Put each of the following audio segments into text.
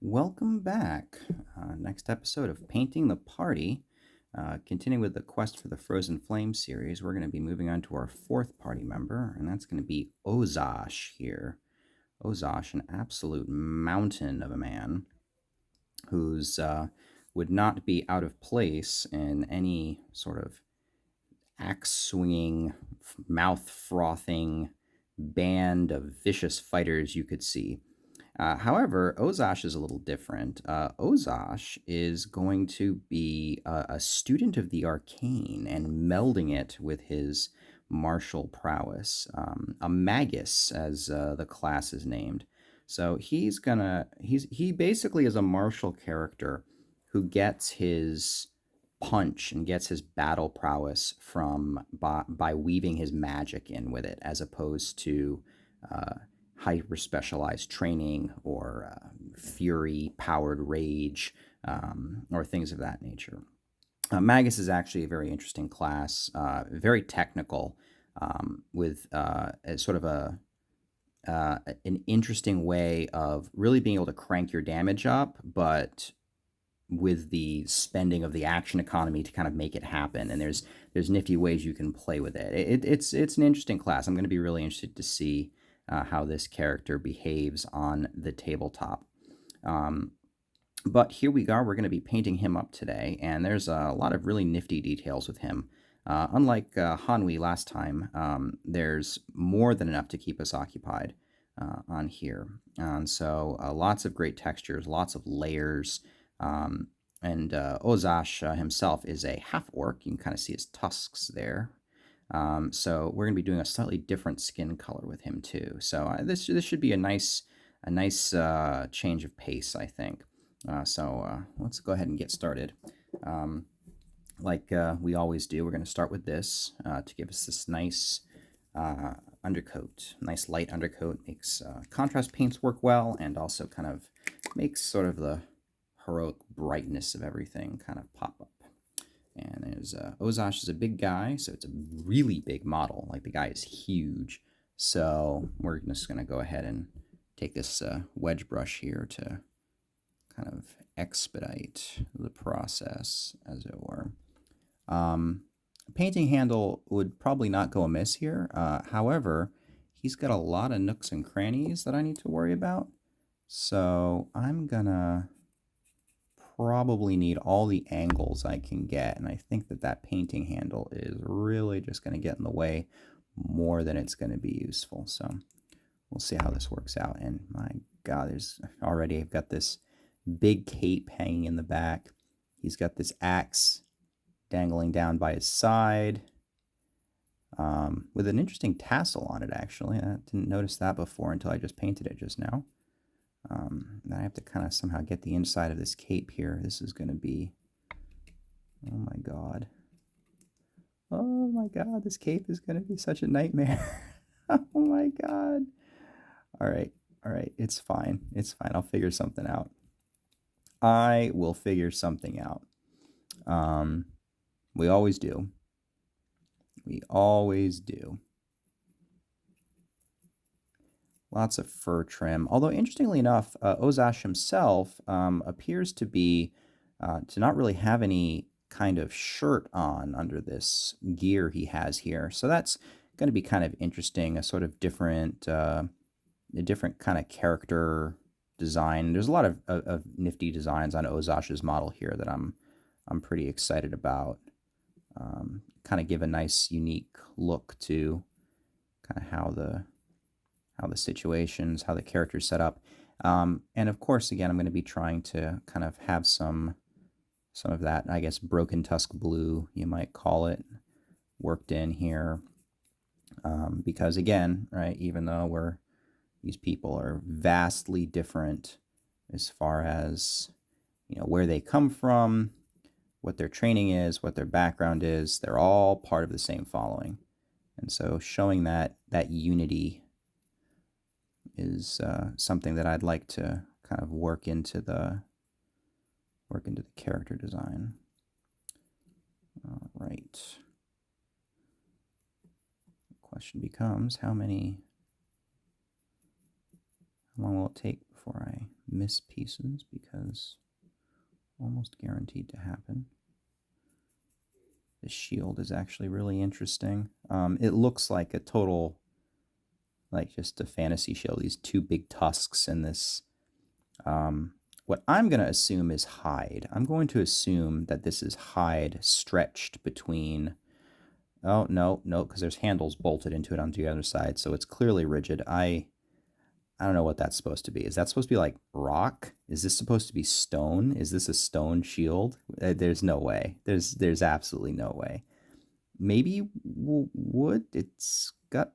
Welcome back. Next episode of Painting the Party. Continuing with the Quest for the Frozen Flame series, we're going to be moving on to our fourth party member, and that's going to be Ozash here. Ozash, an absolute mountain of a man who's would not be out of place in any sort of axe swinging, mouth frothing band of vicious fighters you could see. However, Ozash is a little different. Ozash is going to be a student of the arcane and melding it with his martial prowess, a magus, as the class is named. So he basically is a martial character who gets his punch and gets his battle prowess by weaving his magic in with it, as opposed to uh, hyper specialized training or fury powered rage, or things of that nature. Magus is actually a very interesting class, very technical, with a sort of an interesting way of really being able to crank your damage up, but with the spending of the action economy to kind of make it happen. And there's nifty ways you can play with it. It's an interesting class. I'm going to be really interested to see how this character behaves on the tabletop. But here we are. We're going to be painting him up today, and there's a lot of really nifty details with him. Unlike Hanwi last time, there's more than enough to keep us occupied on here. And so lots of great textures, lots of layers. And Ozash himself is a half-orc. You can kind of see his tusks there. So we're going to be doing a slightly different skin color with him too. So this should be a nice change of pace, I think. So let's go ahead and get started. Like we always do, we're going to start with this to give us this nice undercoat. Nice light undercoat makes contrast paints work well, and also kind of makes sort of the heroic brightness of everything kind of pop up. And there's Ozash is a big guy, so it's a really big model. Like, the guy is huge. So we're just going to go ahead and take this wedge brush here to kind of expedite the process, as it were. Painting handle would probably not go amiss here. However, he's got a lot of nooks and crannies that I need to worry about. So I'm going to probably need all the angles I can get, and I think that painting handle is really just going to get in the way more than it's going to be useful. So we'll see how this works out. And my God, I've got this big cape hanging in the back. He's got this axe dangling down by his side, with an interesting tassel on it, actually. I didn't notice that before until I just painted it just now. I have to kind of somehow get the inside of this cape here. This is going to be, oh my God. Oh my God, this cape is going to be such a nightmare. Oh my God. All right, it's fine. It's fine. I'll figure something out. I will figure something out. We always do. We always do. Lots of fur trim. Although, interestingly enough, Ozash himself appears to not really have any kind of shirt on under this gear he has here. So that's going to be kind of interesting, a sort of different kind of character design. There's a lot of nifty designs on Ozash's model here that I'm pretty excited about. Kind of give a nice, unique look to kind of how the situations, how the character's set up. And of course, again, I'm going to be trying to kind of have some of that, I guess, broken tusk blue, you might call it, worked in here. Because again, right, even though these people are vastly different as far as, where they come from, what their training is, what their background is, they're all part of the same following. And so showing that unity is something that I'd like to kind of work into the character design. All right. The question becomes, how long will it take before I miss pieces because almost guaranteed to happen. The shield is actually really interesting. It looks like a total, like just a fantasy shield. These two big tusks and this, what I'm going to assume is hide. I'm going to assume that this is hide stretched between, oh, no, because there's handles bolted into it on the other side, so it's clearly rigid. I don't know what that's supposed to be. Is that supposed to be like rock? Is this supposed to be stone? Is this a stone shield? There's no way. There's absolutely no way. Maybe wood. It's got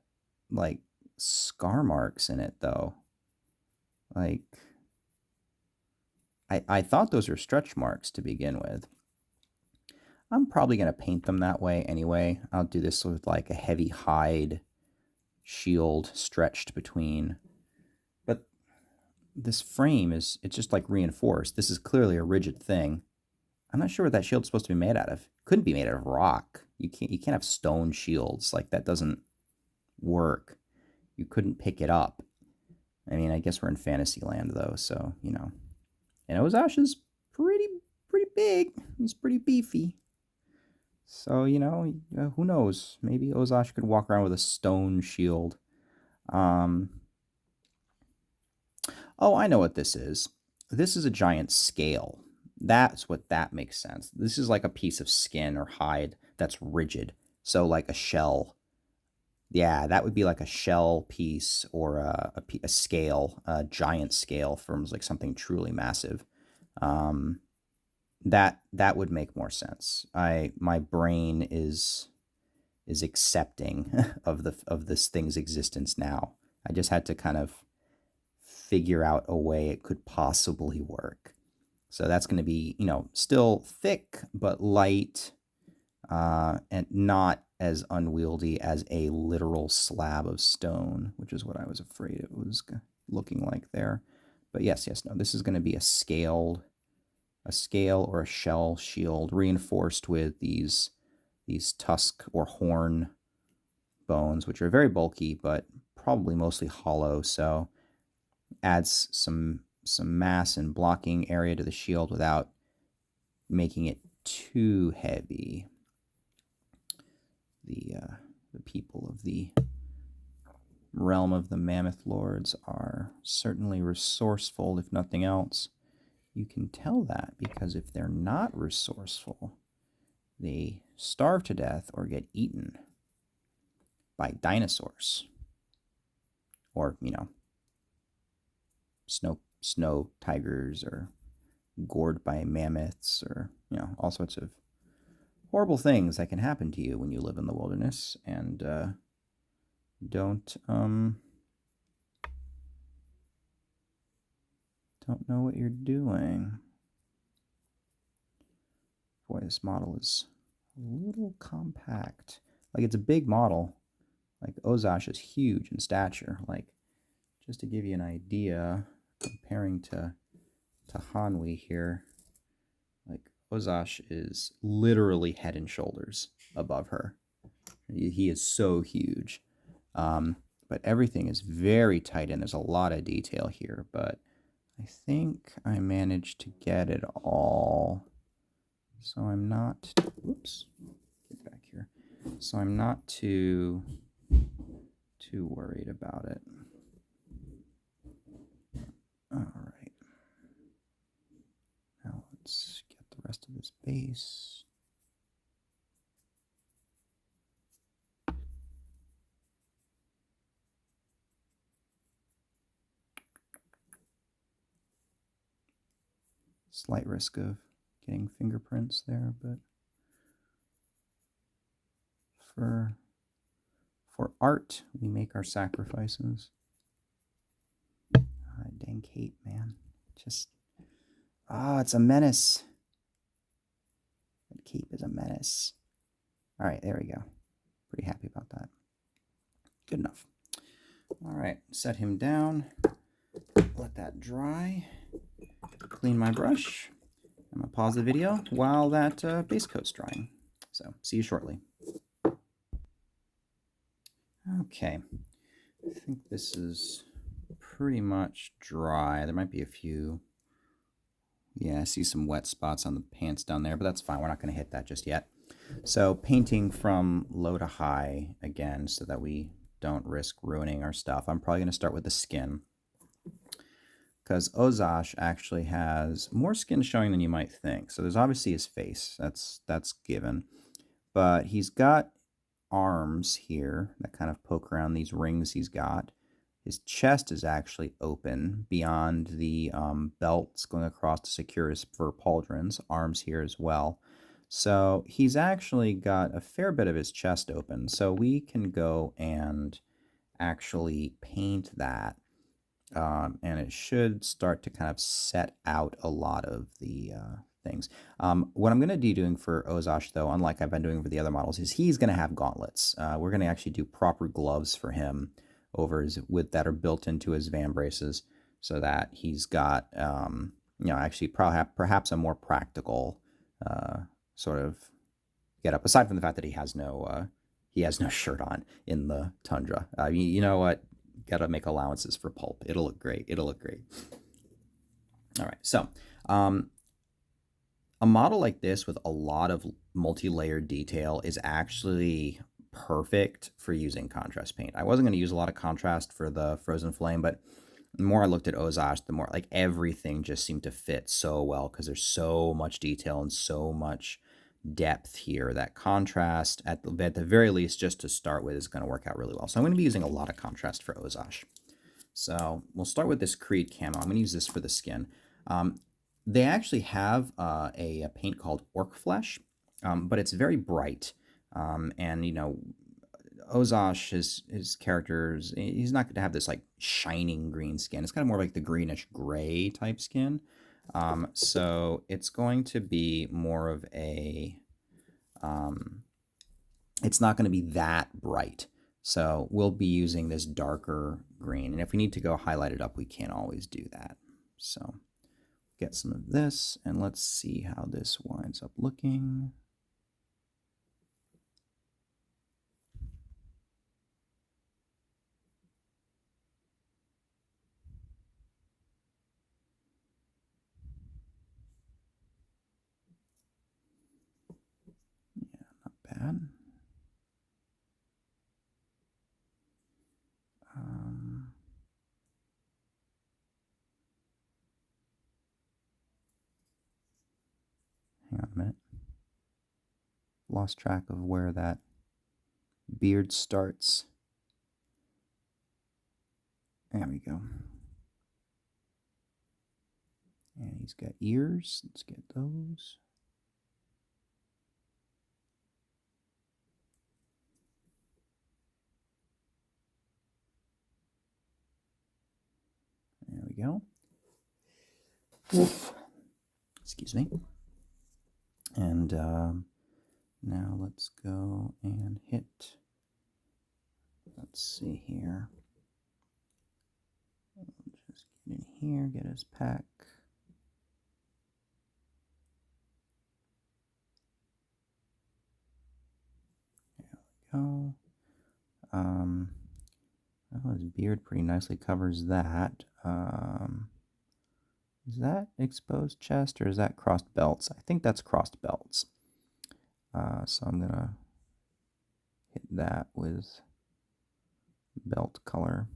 like scar marks in it though. Like I thought those were stretch marks to begin with. I'm probably going to paint them that way anyway. I'll do this with like a heavy hide shield stretched between. But this frame it's just like reinforced. This is clearly a rigid thing. I'm not sure what that shield's supposed to be made out of. It couldn't be made out of rock. You can't have stone shields. Like, that doesn't work. You couldn't pick it up. I mean, I guess we're in fantasy land though, so, you know. And Ozash is pretty big. He's pretty beefy. So, you know, who knows? Maybe Ozash could walk around with a stone shield. Oh, I know what this is. This is a giant scale. That's what that makes sense. This is like a piece of skin or hide that's rigid. So like a shell. Yeah, that would be like a shell piece or a scale, a giant scale from like something truly massive. That would make more sense. My brain is accepting of this thing's existence now. I just had to kind of figure out a way it could possibly work. So that's going to be, you know, still thick but light, and not as unwieldy as a literal slab of stone, which is what I was afraid it was looking like there. But yes, no, this is going to be a scale or a shell shield reinforced with these tusk or horn bones, which are very bulky but probably mostly hollow. So adds some mass and blocking area to the shield without making it too heavy. The people of the realm of the Mammoth Lords are certainly resourceful, if nothing else. You can tell that because if they're not resourceful, they starve to death or get eaten by dinosaurs. Or, you know, snow tigers, or gored by mammoths, or, you know, all sorts of horrible things that can happen to you when you live in the wilderness and don't know what you're doing. Boy, this model is a little compact. Like, it's a big model. Like, Ozash is huge in stature. Like, just to give you an idea, comparing to Hanwi here, like, Ozash is literally head and shoulders above her. He is so huge. But everything is very tight, and there's a lot of detail here, but I think I managed to get it all. So I'm not, whoops, get back here. So I'm not too worried about it. All right. Now let's get the rest of this base. Slight risk of getting fingerprints there, but for art, we make our sacrifices. Dang cape, man. Just, it's a menace. That cape is a menace. All right, there we go. Pretty happy about that. Good enough. All right, set him down. Let that dry. Clean my brush. I'm going to pause the video while that base coat's drying. So, see you shortly. Okay. I think this is pretty much dry. There might be a few. Yeah, I see some wet spots on the pants down there, but that's fine. We're not going to hit that just yet. So painting from low to high again so that we don't risk ruining our stuff. I'm probably going to start with the skin because Ozash actually has more skin showing than you might think. So there's obviously his face. That's given. But he's got arms here that kind of poke around these rings he's got. His chest is actually open beyond the belts going across to secure his fur pauldrons. Arms here as well. So he's actually got a fair bit of his chest open. So we can go and actually paint that. And it should start to kind of set out a lot of the things. What I'm going to be doing for Ozash, though, unlike I've been doing for the other models, is he's going to have gauntlets. We're going to actually do proper gloves for him that are built into his van braces, so that he's got, actually perhaps a more practical sort of get up. Aside from the fact that he has no shirt on in the tundra. You know what? Got to make allowances for pulp. It'll look great. It'll look great. All right. So, a model like this with a lot of multi-layered detail is actually perfect for using contrast paint. I wasn't going to use a lot of contrast for the Frozen Flame, but the more I looked at Ozash, the more like everything just seemed to fit so well because there's so much detail and so much depth here. That contrast, at the very least, just to start with, is going to work out really well. So I'm going to be using a lot of contrast for Ozash. So we'll start with this Creed camo. I'm going to use this for the skin. They actually have a paint called Orc Flesh, but it's very bright. And, Ozash, his characters, he's not going to have this like shining green skin. It's kind of more like the greenish gray type skin. So it's going to be more of a, it's not going to be that bright. So we'll be using this darker green. And if we need to go highlight it up, we can always do that. So get some of this, and let's see how this winds up looking. Yeah, not bad. Hang on a minute. Lost track of where that beard starts. There we go. And he's got ears. Let's get those. There we go. Oof. Excuse me. And now let's go and hit. Let's see here. Just get in here, get his pack. There we go. Well, his beard pretty nicely covers that. Is that exposed chest or is that crossed belts? I think that's crossed belts. So I'm going to hit that with belt color.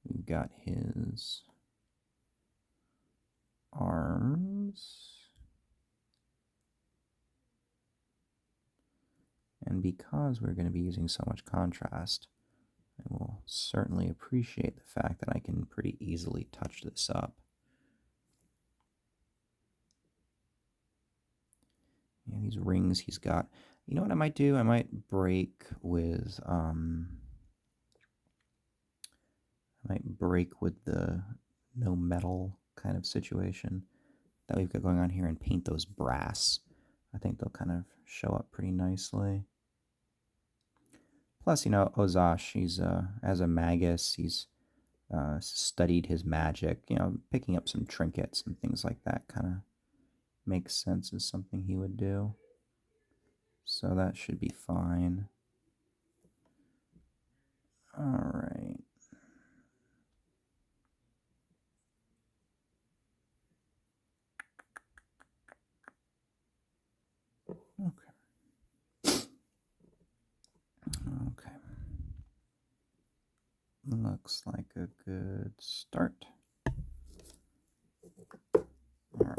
We've got his arms. And because we're going to be using so much contrast, I will certainly appreciate the fact that I can pretty easily touch this up. Yeah, these rings he's got. You know what I might do? I might break with the no metal kind of situation that we've got going on here and paint those brass. I think they'll kind of show up pretty nicely. Plus, Ozash, he's as a magus, he's studied his magic. Picking up some trinkets and things like that kind of makes sense as something he would do. So that should be fine. All right. looks like a good start. All right.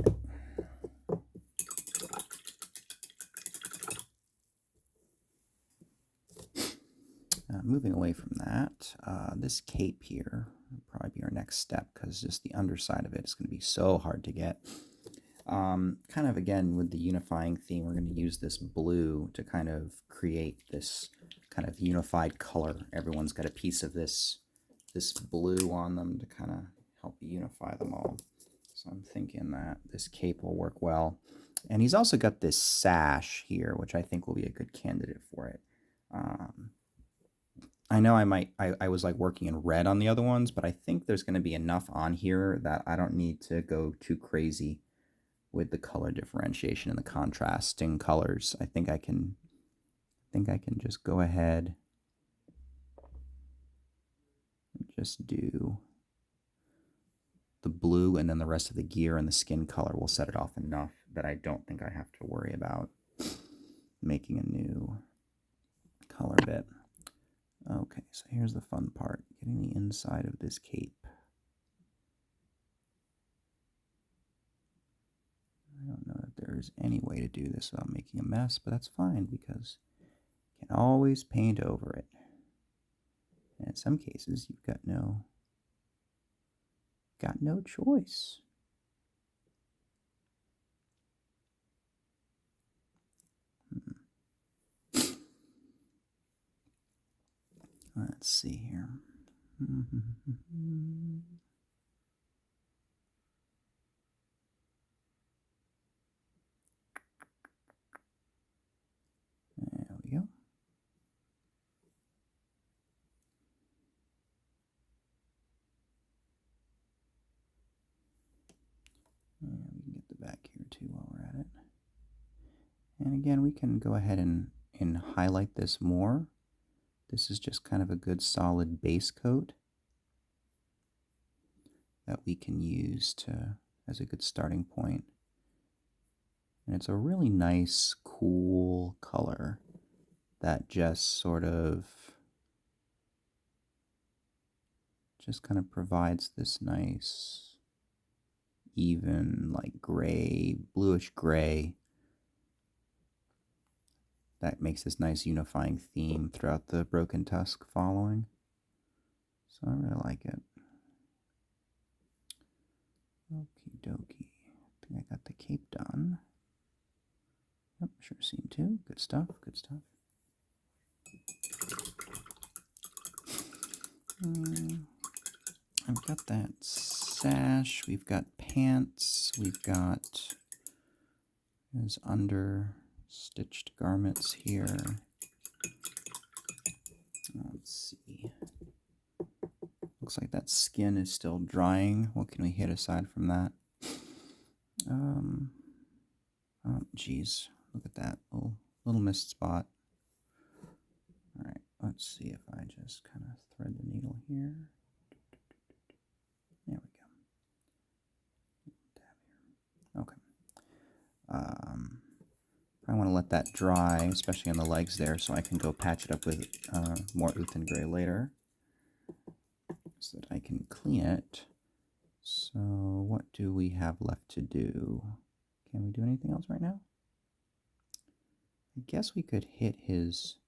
Moving away from that, this cape here will probably be our next step because just the underside of it is going to be so hard to get. Kind of again with the unifying theme, we're going to use this blue to kind of create this kind of unified color. Everyone's got a piece of this blue on them to kind of help unify them all. So I'm thinking that this cape will work well. And he's also got this sash here, which I think will be a good candidate for it. I know I was like working in red on the other ones, but I think there's going to be enough on here that I don't need to go too crazy with the color differentiation and the contrasting colors. I think I can just go ahead and just do the blue, and then the rest of the gear and the skin color will set it off enough that I don't think I have to worry about making a new color bit. Okay, so here's the fun part, getting the inside of this cape. I don't know that there's any way to do this without making a mess, but that's fine because you can always paint over it. And in some cases, you've got no choice. Let's see here. There we go. And we can get the back here too while we're at it. And again, we can go ahead and highlight this more. This is just kind of a good solid base coat that we can use as a good starting point. And it's a really nice, cool color that just sort of kind of provides this nice, even like gray, bluish gray that makes this nice unifying theme throughout the Broken Tusk following. So I really like it. Okie dokie. I think I got the cape done. Yep, sure seem to. Good stuff, good stuff. I've got that sash, we've got pants, we've got his under stitched garments here. Let's see. Looks like that skin is still drying. What can we hit aside from that? Oh, geez. Look at that little missed spot. All right, let's see if I just kind of thread the needle here. There we go. Okay. I want to let that dry, especially on the legs there, so I can go patch it up with more Uthen Gray later, so that I can clean it. So what do we have left to do? Can we do anything else right now? I guess we could hit his...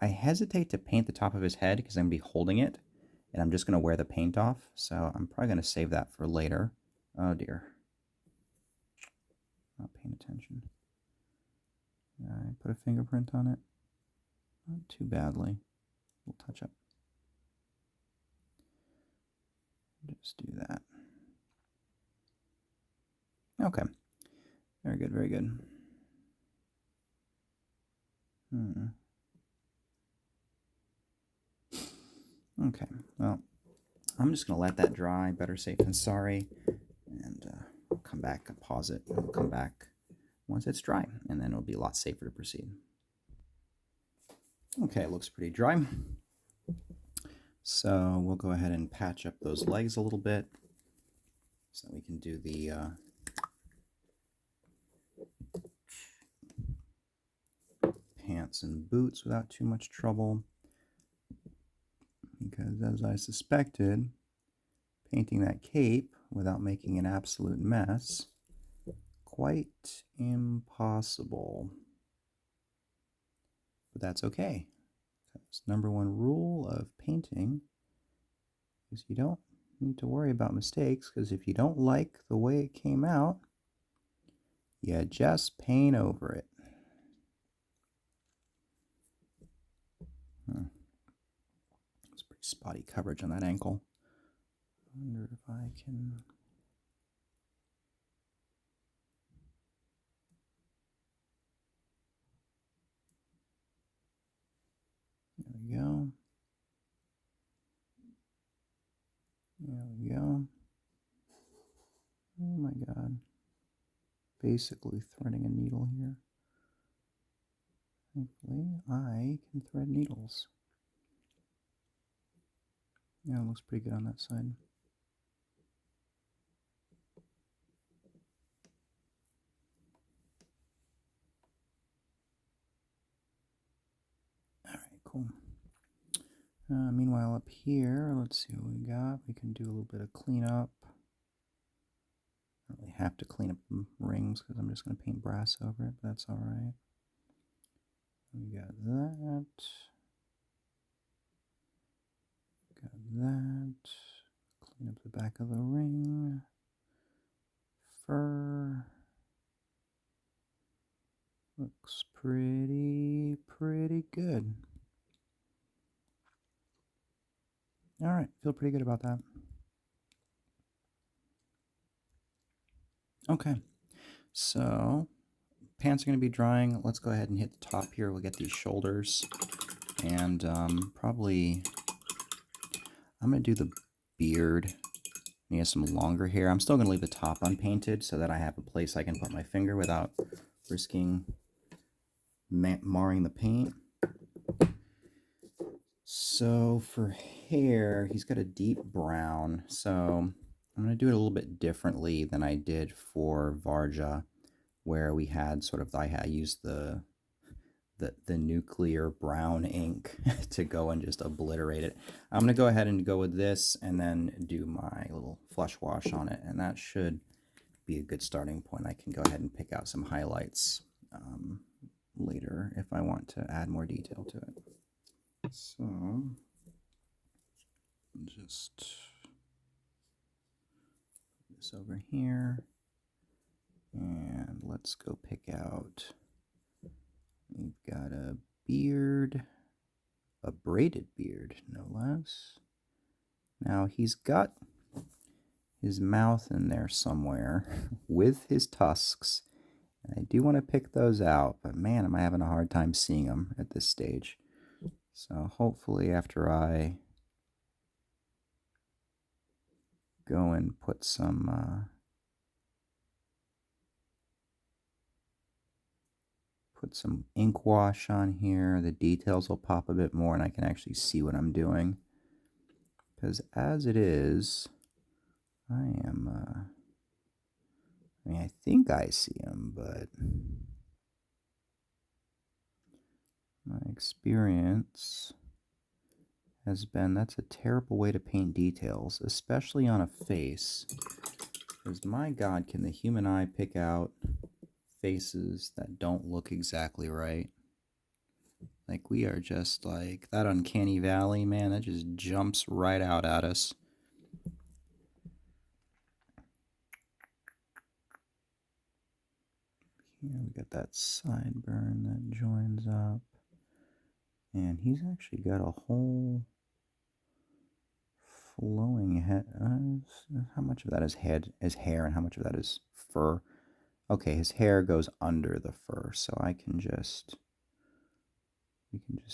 I hesitate to paint the top of his head because I'm going to be holding it, and I'm just going to wear the paint off, so I'm probably going to save that for later. Oh dear. Not paying attention. I put a fingerprint on it. Not too badly. We'll touch up. Just do that. Okay. Very good, very good. Okay, well, I'm just going to let that dry, better safe than sorry, and I'll come back, pause it, and we'll come back once it's dry, and then it'll be a lot safer to proceed. Okay, it looks pretty dry. So we'll go ahead and patch up those legs a little bit so that we can do the pants and boots without too much trouble. Because as I suspected, painting that cape without making an absolute mess, quite impossible. But that's okay. Because #1 rule of painting is you don't need to worry about mistakes, because if you don't like the way it came out, you just paint over it. It's pretty spotty coverage on that ankle. I wonder if I can... There we go. There we go. Oh my God. Basically threading a needle here. Hopefully I can thread needles. Yeah, it looks pretty good on that side. All right, cool. Meanwhile, up here, let's see what we got. We can do a little bit of cleanup. I don't really have to clean up the rings because I'm just going to paint brass over it, but that's all right. We got that. Got that. Clean up the back of the ring. Fur. Looks pretty good. All right, feel pretty good about that. Okay, so pants are going to be drying. Let's go ahead and hit the top here. We'll get these shoulders, and probably I'm going to do the beard. He has some longer hair. I'm still going to leave the top unpainted so that I have a place I can put my finger without risking marring the paint. So for hair, he's got a deep brown, so I'm going to do it a little bit differently than I did for Varja, where we had sort of, I used the nuclear brown ink to go and just obliterate it. I'm going to go ahead and go with this and then do my little flush wash on it, and that should be a good starting point. I can go ahead and pick out some highlights later if I want to add more detail to it. So just put this over here, and let's go pick out, we've got a beard, a braided beard, no less. Now he's got his mouth in there somewhere with his tusks, and I do want to pick those out, but man, am I having a hard time seeing them at this stage. So hopefully after I go and put some ink wash on here, the details will pop a bit more and I can actually see what I'm doing. Because as it is, I am, I mean, I think I see them, but my experience has been that's a terrible way to paint details, especially on a face. Because my God, can the human eye pick out faces that don't look exactly right? Like, we are just like, that uncanny valley, man, that just jumps right out at us. Here we got that sideburn that joins up. And he's actually got a whole flowing head. How much of that is hair and how much of that is fur? Okay, his hair goes under the fur, so we can just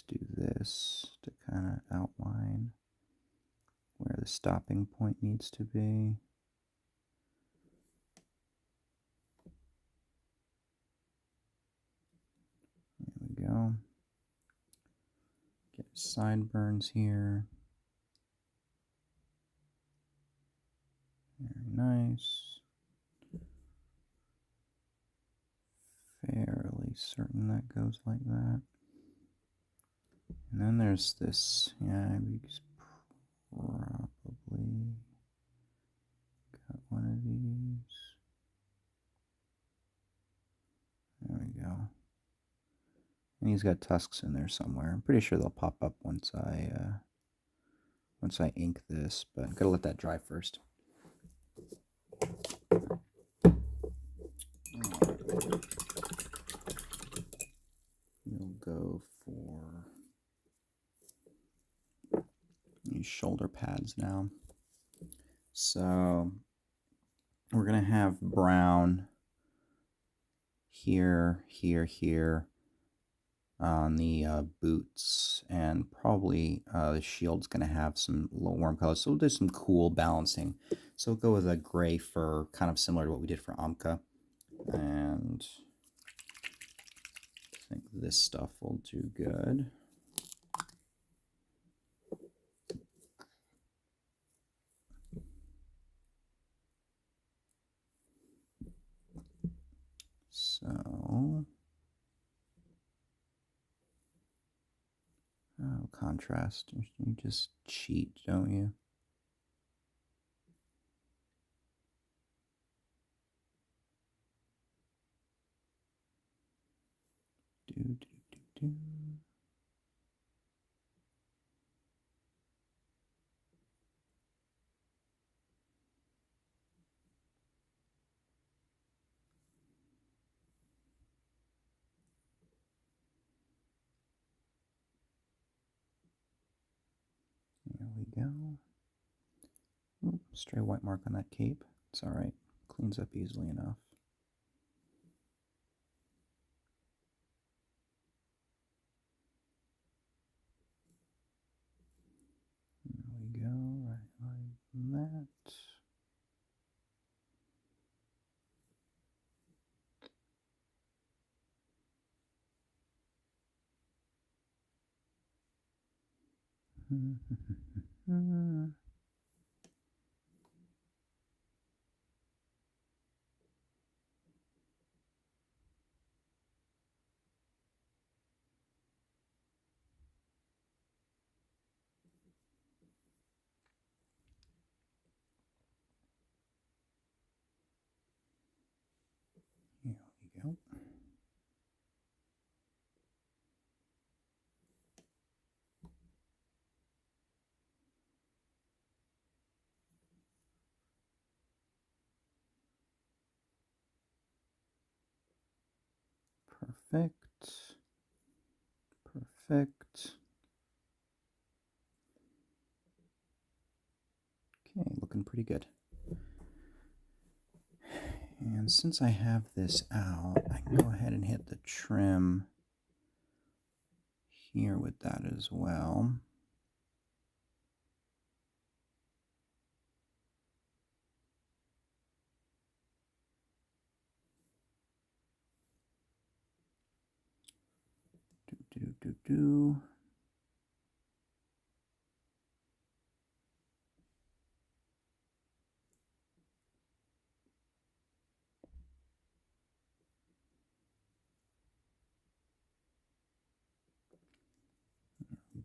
do this to kind of outline where the stopping point needs to be. There we go. Get sideburns here. Very nice. Fairly certain that goes like that. And then there's this, yeah, he's probably got one of these. There we go. And he's got tusks in there somewhere. I'm pretty sure they'll pop up once I ink this, but I'm gonna let that dry first. We'll go for these shoulder pads now. So we're gonna have brown here, here, here on the boots, and probably the shield's gonna have some little warm colors. So we'll do some cool balancing. So we'll go with a gray fur, kind of similar to what we did for Amka. And I think this stuff will do good. So, contrast. You just cheat, don't you? Do. There we go. Ooh, stray white mark on that cape. It's all right. Cleans up easily enough. There we go. Right like that. Here we go. Perfect. Perfect. Okay, looking pretty good. And since I have this out, I can go ahead and hit the trim here with that as well. Do.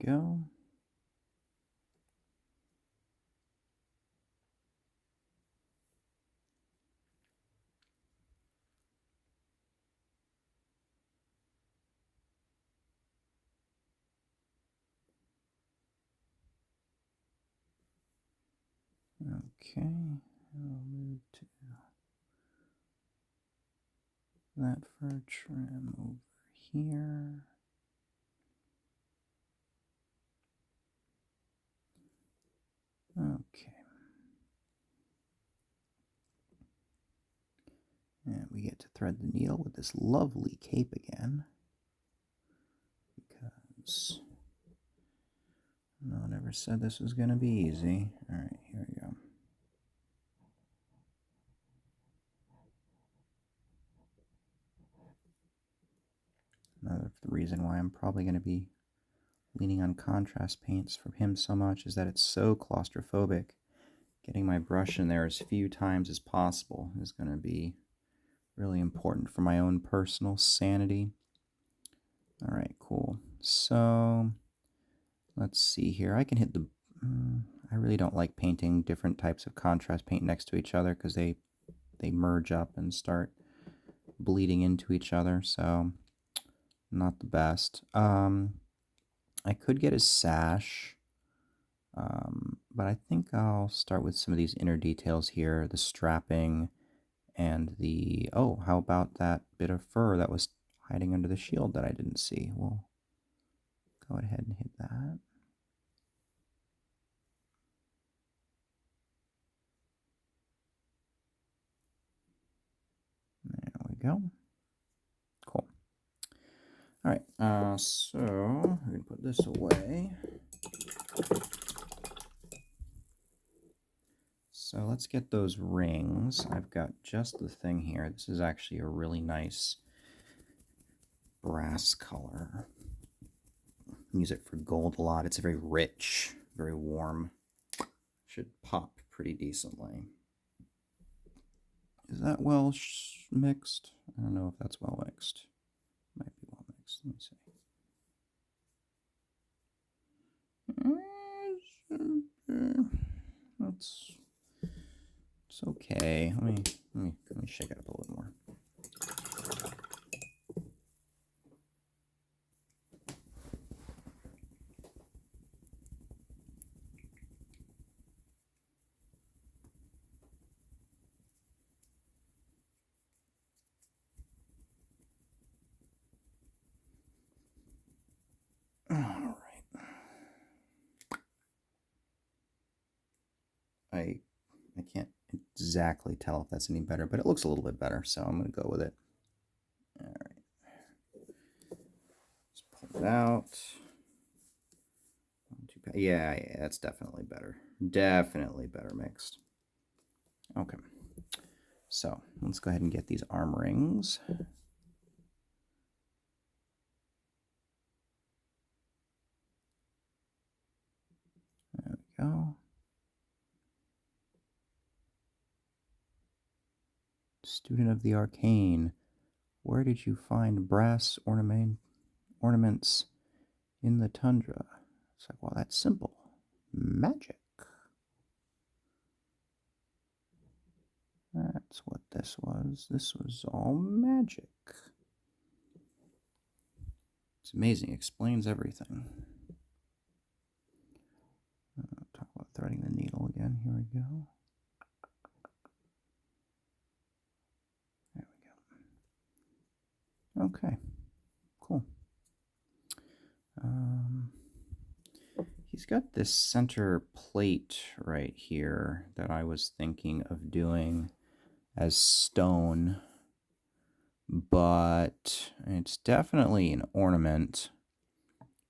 Go. Okay, I'll move to that fur trim over here. Okay. And we get to thread the needle with this lovely cape again. Because no one ever said this was going to be easy. Alright, here we go. Another reason why I'm probably going to be leaning on contrast paints for him so much is that it's so claustrophobic. Getting my brush in there as few times as possible is going to be really important for my own personal sanity. Alright, cool. So, let's see here. I can hit the... I really don't like painting different types of contrast paint next to each other because they merge up and start bleeding into each other, so not the best. I could get a sash, but I think I'll start with some of these inner details here, the strapping and the, oh, how about that bit of fur that was hiding under the shield that I didn't see? We'll go ahead and hit that. There we go. Cool. All right, so we're going to put this away. So let's get those rings. I've got just the thing here. This is actually a really nice brass color. Use it for gold a lot. It's very rich, very warm. Should pop pretty decently. Is that well mixed? I don't know if that's well mixed. Might be well mixed. Let me see. It's okay. Let me shake it up a little more. All right. I can't exactly tell if that's any better, but it looks a little bit better, so I'm going to go with it. All right. Let's pull it out. Yeah, that's definitely better. Definitely better mixed. Okay. So let's go ahead and get these arm rings. There we go. Student of the Arcane, where did you find brass ornaments in the tundra? It's like, well, that's simple. Magic. That's what this was. This was all magic. It's amazing. It explains everything. Talk about threading the needle again. Here we go. There we go. Okay. Cool. He's got this center plate right here that I was thinking of doing as stone, but it's definitely an ornament.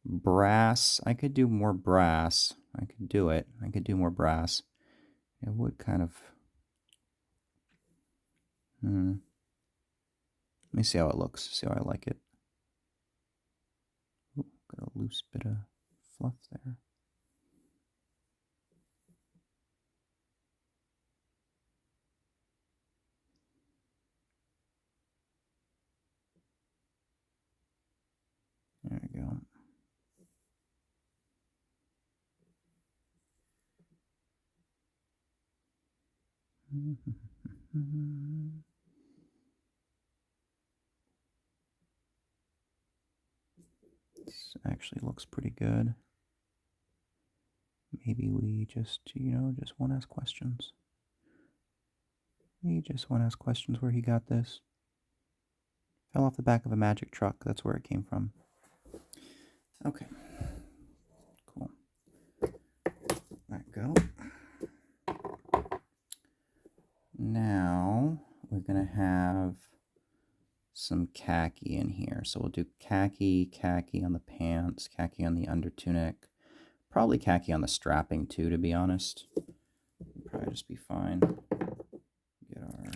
Brass, I could do more brass. I could do it. I could do more brass. It would kind of... Let me see how it looks, see how I like it. Ooh, got a loose bit of fluff there. There we go. This actually looks pretty good. Maybe we just won't ask questions. We just won't ask questions where he got this. Fell off the back of a magic truck. That's where it came from. Okay. Cool. Let go. Now we're going to have some khaki in here. So we'll do khaki on the pants, khaki on the under tunic, probably khaki on the strapping too, to be honest. It'll probably just be fine. Get our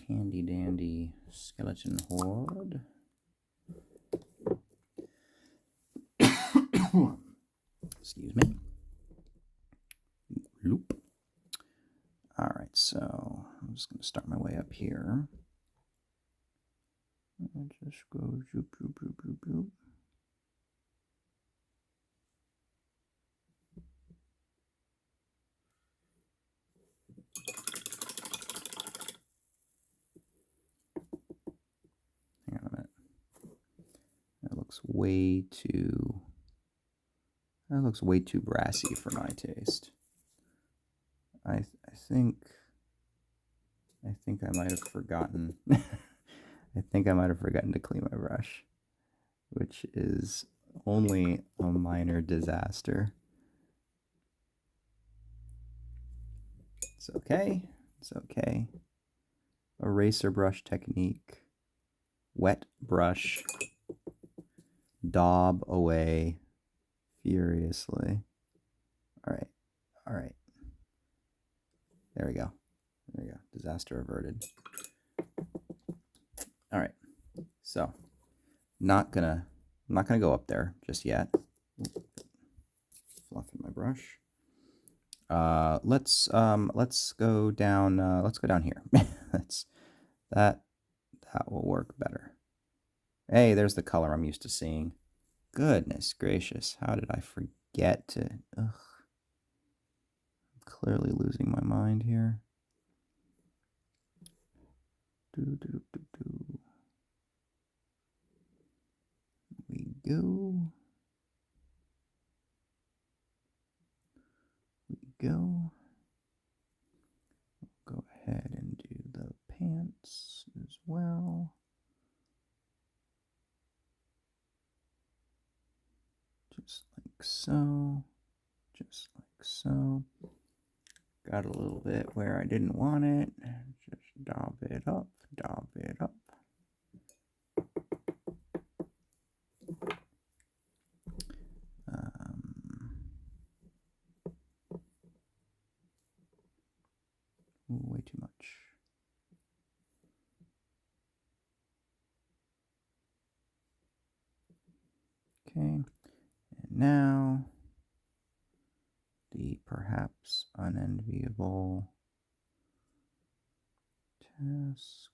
handy dandy skeleton hood. Excuse me. Loop. All right, so I'm just going to start my way up here. And just go zoop, zoop, zoop, zoop, zoop. way too... That looks way too brassy for my taste. I think I might have forgotten. I think I might have forgotten to clean my brush, which is only a minor disaster. It's okay. It's okay. Eraser brush technique. Wet brush. Daub away furiously. All right. All right. There we go. There we go. Disaster averted. All right. So, not gonna go up there just yet. Fluffing my brush. Let's go down. Let's go down here. that will work better. Hey, there's the color I'm used to seeing. Goodness gracious, how did I forget to? Ugh. I'm clearly losing my mind here. We go. Go ahead and do the pants as well. Just like so. Just like so. Got a little bit where I didn't want it. Just daub it up, daub it up. Way too much. Okay, and now the perhaps unenviable task.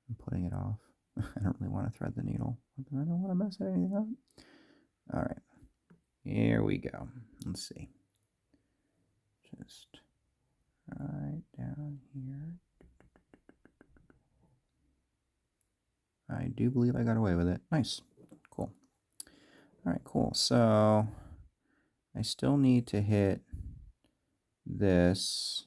I'm putting it off. I don't really want to thread the needle. I don't want to mess anything up. All right, here we go. Let's see. Just right down here. I do believe I got away with it. Nice. Cool. All right, cool. So I still need to hit this.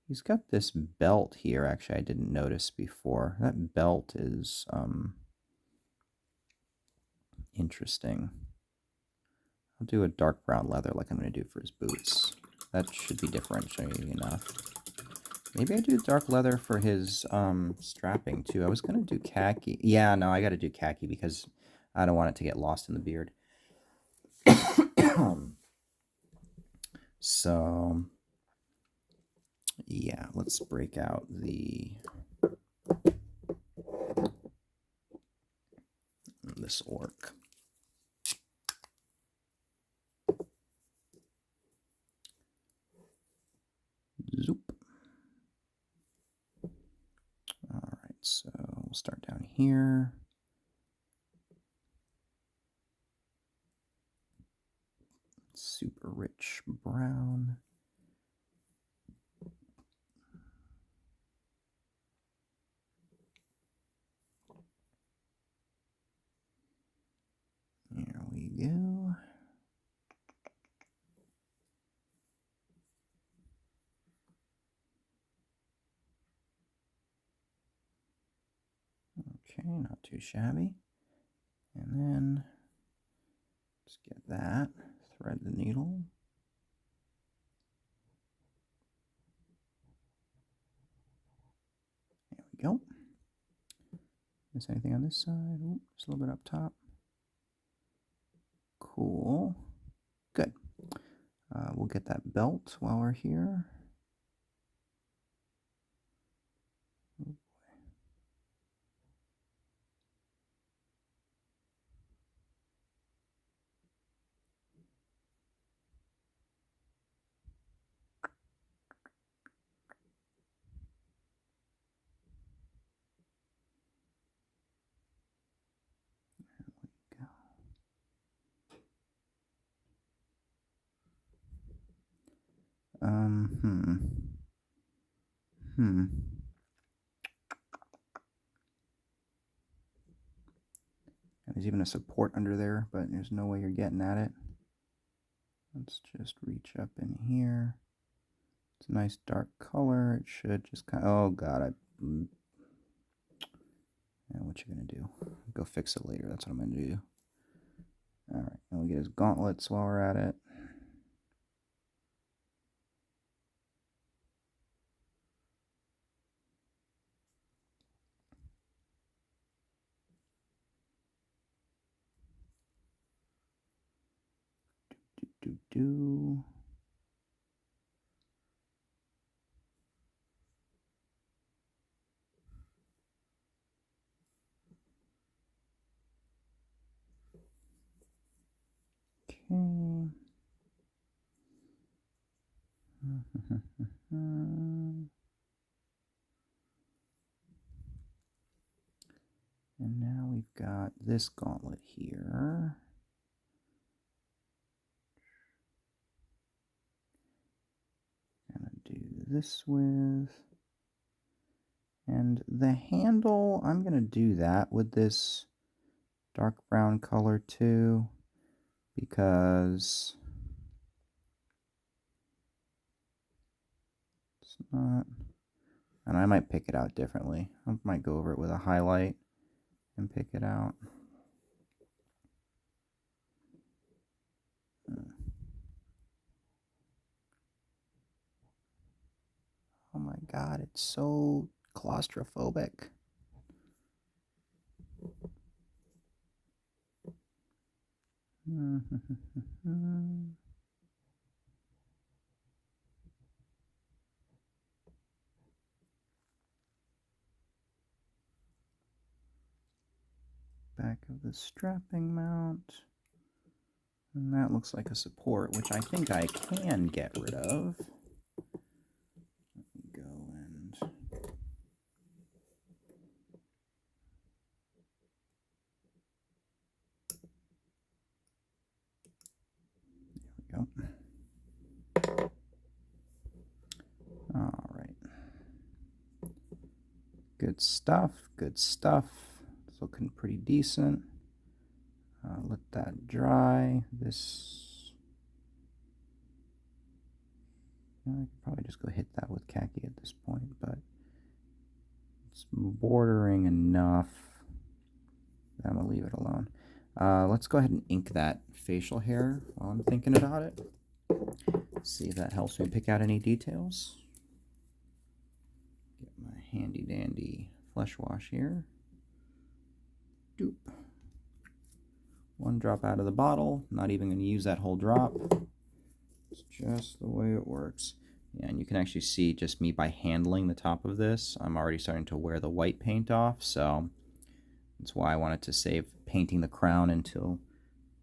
He's got this belt here, actually, I didn't notice before. That belt is interesting. I'll do a dark brown leather like I'm going to do for his boots. That should be differentiating enough. Maybe I do dark leather for his strapping, too. I was going to do khaki. Yeah, no, I got to do khaki because I don't want it to get lost in the beard. So, yeah, let's break out this orc. Zoop. All right, so we'll start down here. Super rich brown. Here we go. Okay, not too shabby. And then let's get that. Thread the needle. There we go. Miss anything on this side? Ooh, just a little bit up top. Cool. Good. We'll get that belt while we're here. Oh, There's even a support under there, but there's no way you're getting at it. Let's just reach up in here. It's a nice dark color. It should just kind of, oh god, yeah, what you gonna do? Go fix it later. That's what I'm gonna do. All right, now we get his gauntlets while we're at it. Do. Okay. And now we've got this gauntlet here. Gonna do this with, and the handle, I'm gonna do that with this dark brown color too, because it's not, and I might pick it out differently. I might go over it with a highlight and pick it out. Oh my god, it's so claustrophobic. Back of the strapping mount. And that looks like a support, which I think I can get rid of. Let me go and... There we go. All right. Good stuff, good stuff. It's looking pretty decent. Let that dry. This, I could probably just go hit that with khaki at this point, but it's bordering enough that I'm gonna leave it alone. Let's go ahead and ink that facial hair while I'm thinking about it. See if that helps me pick out any details. Get my handy dandy flesh wash here. Doop. One drop out of the bottle. Not even going to use that whole drop. It's just the way it works. Yeah, and you can actually see just me by handling the top of this, I'm already starting to wear the white paint off, so that's why I wanted to save painting the crown until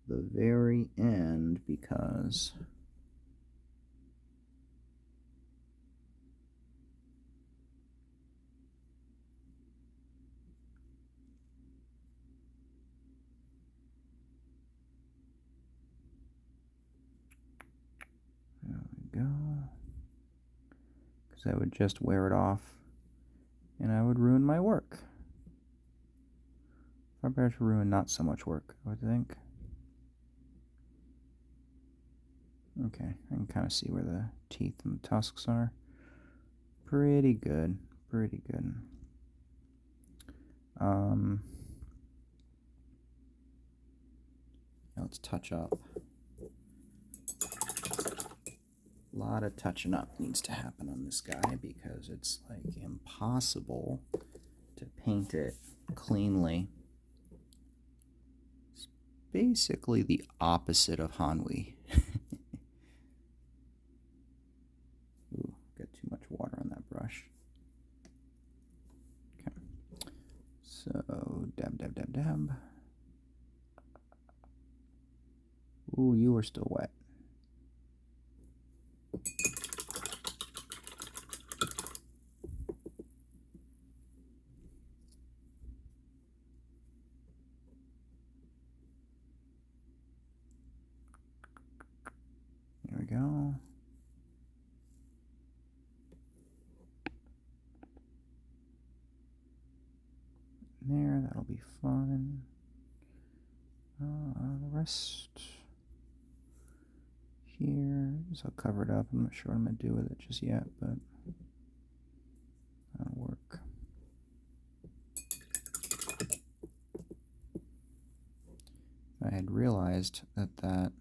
the very end, because there we go. Because I would just wear it off and I would ruin my work. Far better to ruin not so much work, I would think. Okay, I can kind of see where the teeth and the tusks are. Pretty good, pretty good. Let's touch up. A lot of touching up needs to happen on this guy because it's like impossible to paint it cleanly. It's basically the opposite of Hanwi. Ooh, got too much water on that brush. Okay. So, dab, dab, dab, dab. Ooh, you are still wet. There we go. There, that'll be fun. crest here. So I'll cover it up. I'm not sure what I'm going to do with it just yet, but that'll work. I had realized that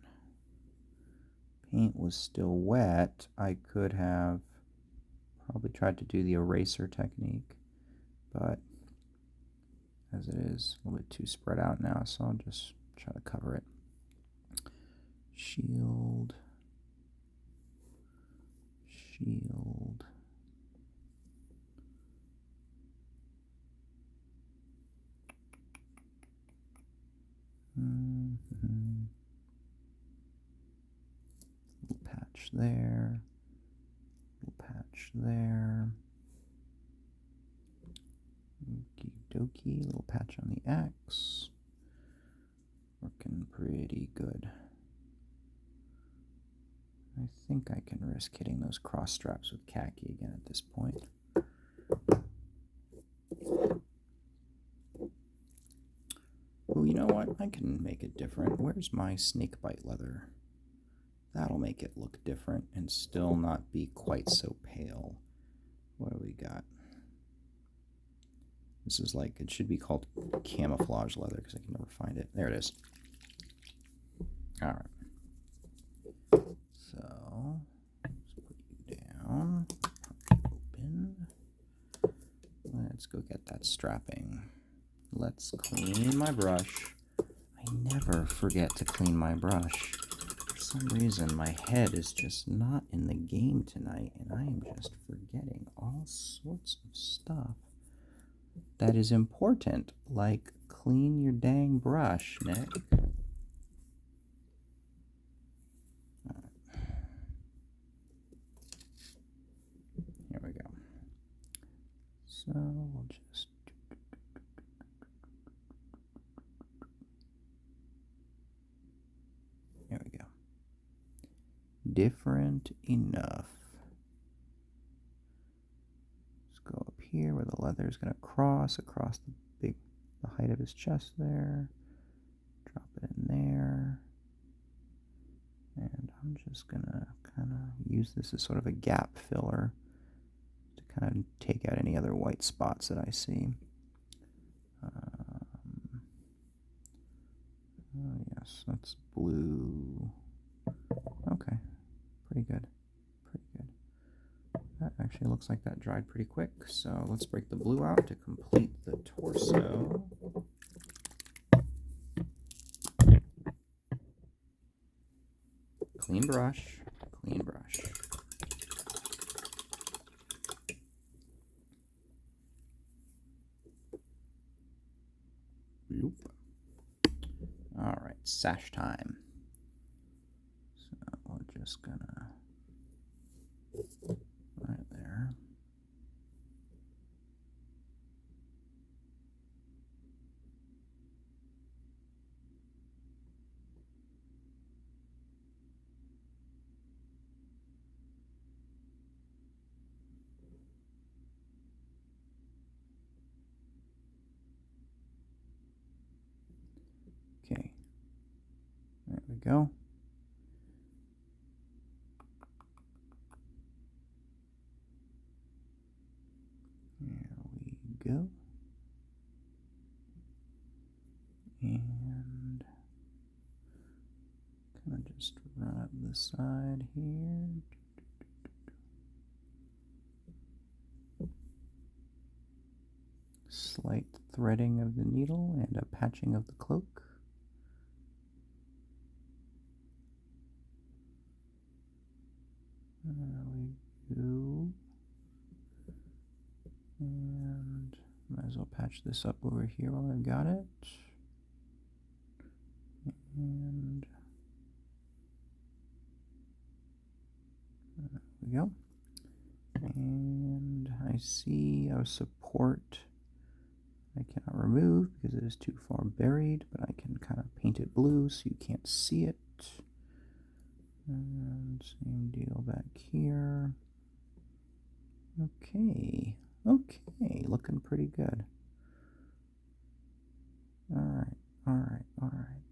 paint was still wet, I could have probably tried to do the eraser technique, but as it is a little bit too spread out now, so I'll just try to cover it. Shield. Shield. Little patch there. Little patch there. Okie dokie. Little patch on the X. Working pretty good. I think I can risk hitting those cross straps with khaki again at this point. Oh, you know what? I can make it different. Where's my snake bite leather? That'll make it look different and still not be quite so pale. What do we got? This is like, it should be called camouflage leather because I can never find it. There it is. All right. So, let's put you down. Open. Let's go get that strapping. Let's clean my brush. I never forget to clean my brush. For some reason, my head is just not in the game tonight, and I am just forgetting all sorts of stuff that is important, like clean your dang brush, Nick. Here we go. So we'll just... There we go. Different enough. Let's go up here where the leather is going to cross across the height of his chest there. Drop it in there. And I'm just going to kind of use this as sort of a gap filler to kind of take out any other white spots that I see. Oh yes, that's blue. Okay, pretty good, pretty good. That actually looks like that dried pretty quick, so let's break the blue out to complete the torso. Clean brush, clean brush. Bloop. All right, sash time. So we're just gonna right there. Okay, there we go. There we go. And kind of just run up the side here. Slight threading of the needle and a patching of the cloak. There we go. And might as well patch this up over here while I've got it. And there we go. And I see our support I cannot remove because it is too far buried, but I can kind of paint it blue so you can't see it. And same deal back here. Okay, okay, looking pretty good. All right, all right, all right.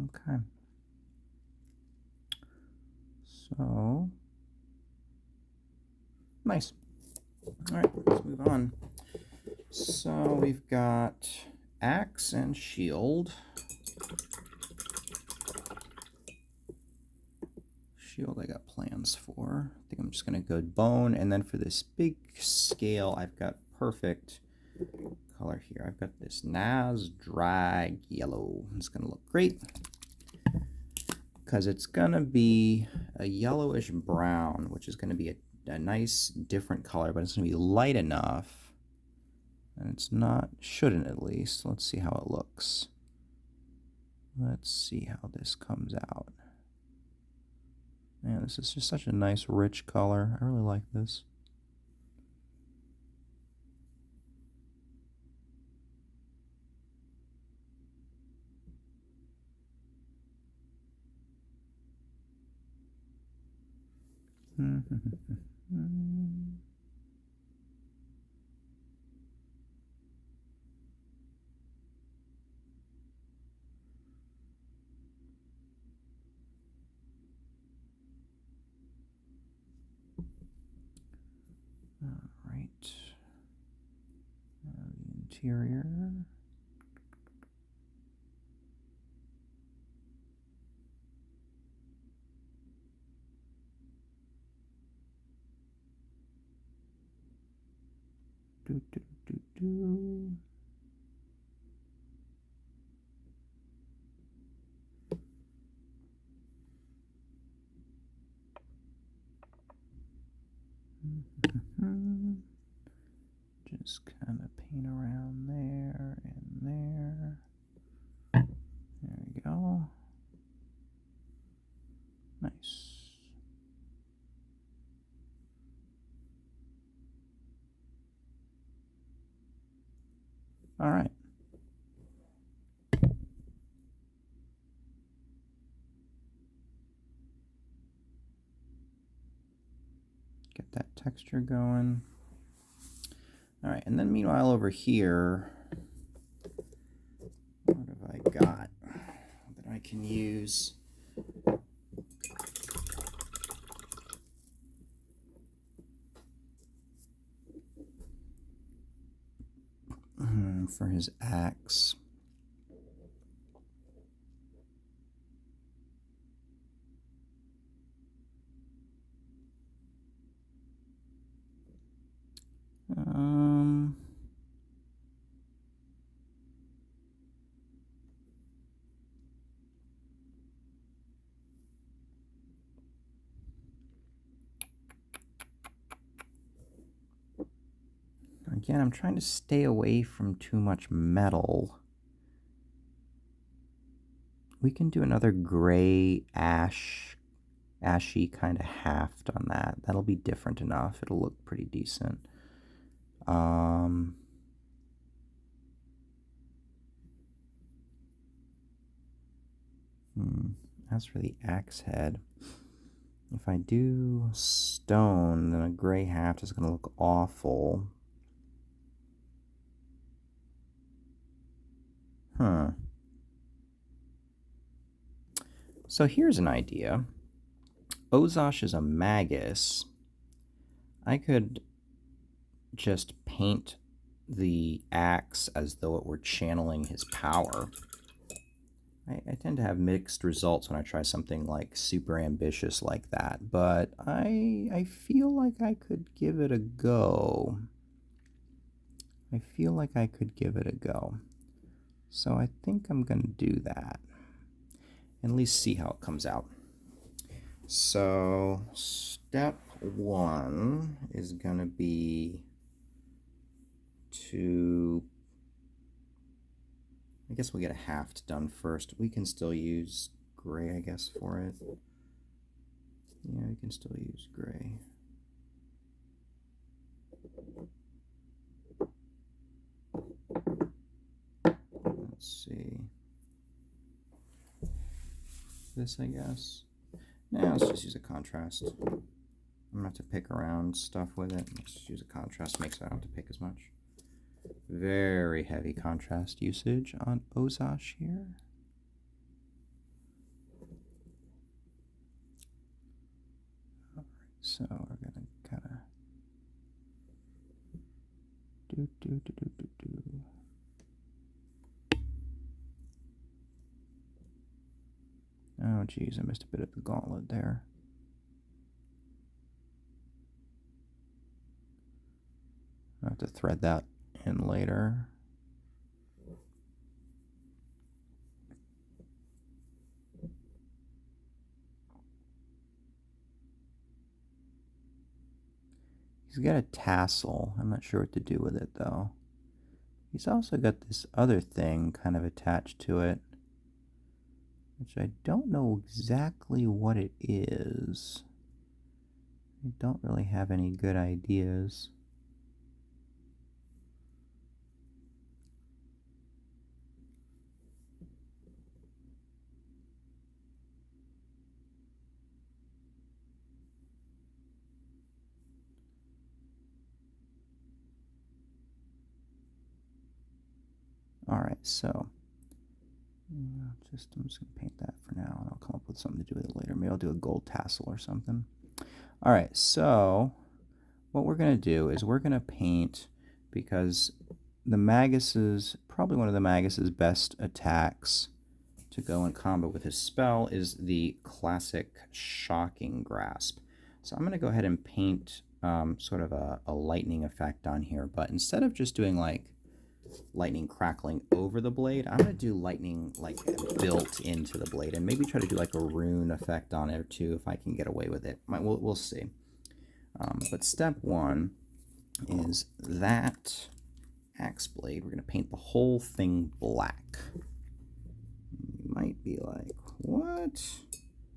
Okay. So, nice. All right, let's move on. So we've got axe and shield. Shield I got plans for. I think I'm just going to go bone. And then for this big scale, I've got perfect color here. I've got this Naz Drag Yellow. It's going to look great because it's going to be a yellowish brown, which is going to be a nice different color, but it's going to be light enough. And it's not, shouldn't at least. Let's see how it looks. Let's see how this comes out. Man, this is just such a nice, rich color. I really like this. Alright. The interior. Do. Just kind of paint around there and there. There we go. Nice. All right. Get that texture going. All right, and then meanwhile over here, what have I got that I can use? For his axe. Again, I'm trying to stay away from too much metal. We can do another gray ashy kind of haft on that. That'll be different enough. It'll look pretty decent. As for the axe head, if I do stone, then a gray haft is going to look awful. So here's an idea. Ozash is a magus. I could just paint the axe as though it were channeling his power. I tend to have mixed results when I try something like super ambitious like that, but I feel like I could give it a go. I feel like I could give it a go. So I think I'm going to do that. And at least see how it comes out. So step one is going to be to, I guess we'll get a haft done first. We can still use gray, I guess, for it. Yeah, we can still use gray. Let's see. This, I guess. Now let's just use a contrast. I'm gonna have to pick around stuff with it. Let's just use a contrast, makes it I don't have to pick as much. Very heavy contrast usage on Ozash here. So we're going to kind of do. Oh, geez, I missed a bit of the gauntlet there. I'll have to thread that in later. He's got a tassel. I'm not sure what to do with it, though. He's also got this other thing kind of attached to it, which I don't know exactly what it is. I don't really have any good ideas. Alright, so I'm just going to paint that for now, and I'll come up with something to do with it later. Maybe I'll do a gold tassel or something. Alright, so what we're going to do is we're going to paint, because the Magus's, probably one of the Magus's best attacks to go in combo with his spell is the classic Shocking Grasp. So I'm going to go ahead and paint sort of a lightning effect on here, but instead of just doing like lightning crackling over the blade, I'm going to do lightning like built into the blade, and maybe try to do like a rune effect on it too if I can get away with it. We'll see. But step one is that axe blade. We're going to paint the whole thing black. You might be like, what?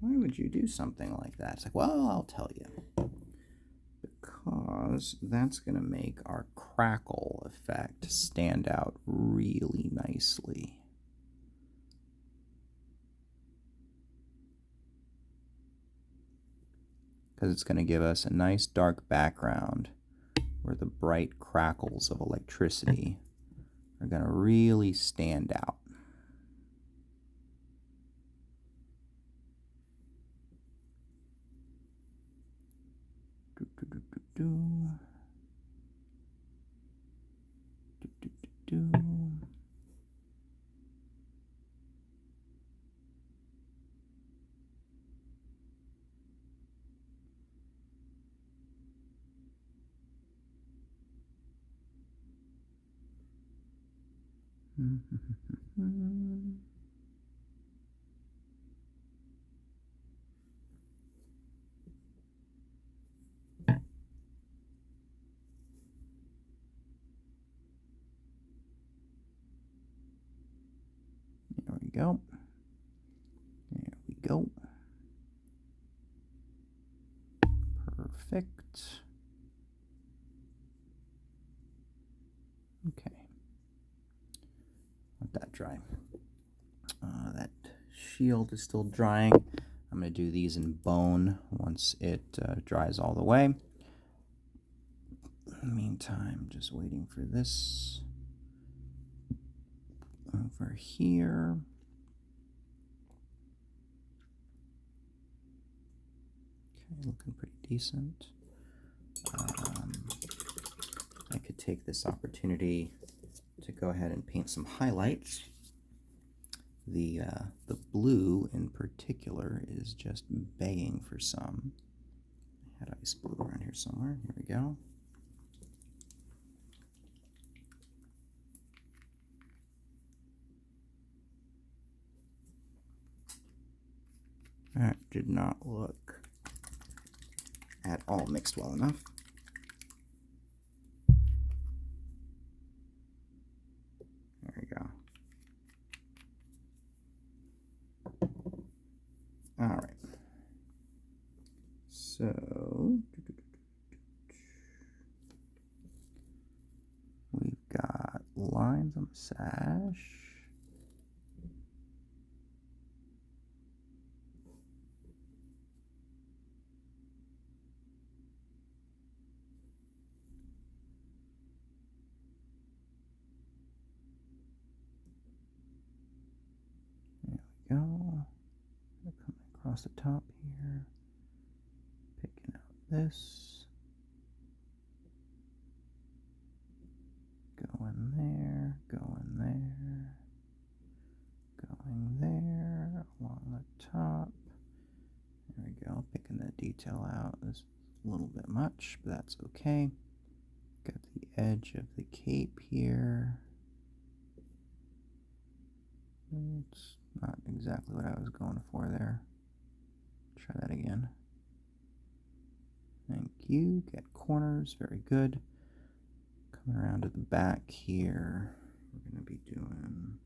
Why would you do something like that? It's like, well, I'll tell you. Because that's going to make our crackle effect stand out really nicely. Because it's going to give us a nice dark background where the bright crackles of electricity are going to really stand out. There we go. There we go. Perfect. Okay. Let that dry. That shield is still drying. I'm going to do these in bone once it dries all the way. In the meantime, just waiting for this over here. Okay, looking pretty decent. I could take this opportunity to go ahead and paint some highlights. The blue in particular is just begging for some. I had ice blue around here somewhere. Here we go. That did not look at all mixed well enough. There we go. All right. So we've got lines on the sash. There we go. Coming across the top here. Picking out this. Going there, going there, going there, along the top. There we go, picking the detail out is a little bit much, but that's okay. Got the edge of the cape here. It's not exactly what I was going for there. Try that again. Thank you. Get corners, very good. Coming around to the back here, we're going to be doing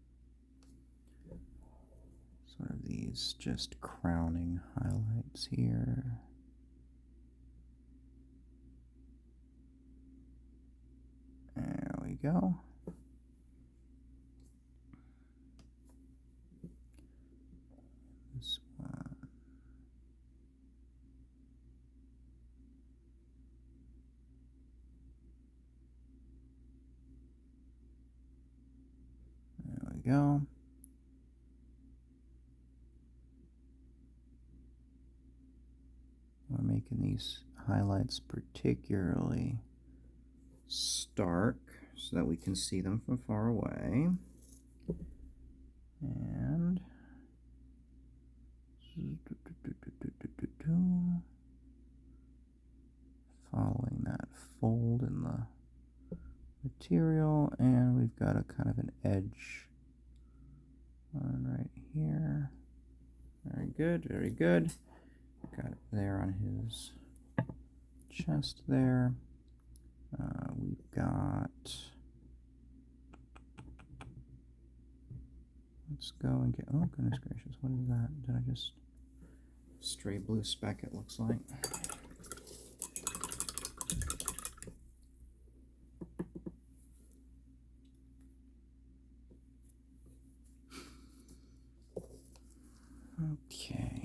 sort of these just crowning highlights here. There we go. This one. There we go. We're making these highlights particularly stark so that we can see them from far away. And following that fold in the material, and we've got a kind of an edge on right here. Very good, very good. Got it there on his chest there. We've got, let's go and get, oh goodness gracious, what is that? Did I just, stray blue speck it looks like. Okay.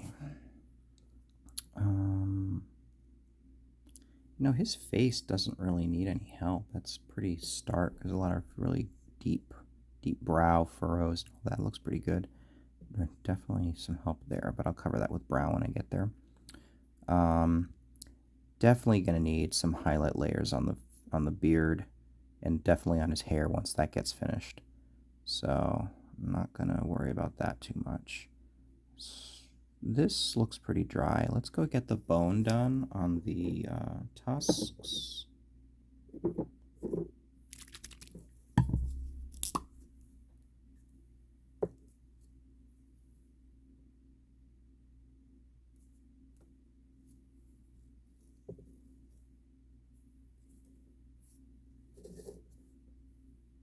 You know, his face doesn't really need any help. That's pretty stark. There's a lot of really deep brow furrows. That looks pretty good. But definitely some help there, but I'll cover that with brow when I get there. Definitely going to need some highlight layers on the beard, and definitely on his hair once that gets finished. So I'm not going to worry about that too much. This looks pretty dry. Let's go get the bone done on the tusks.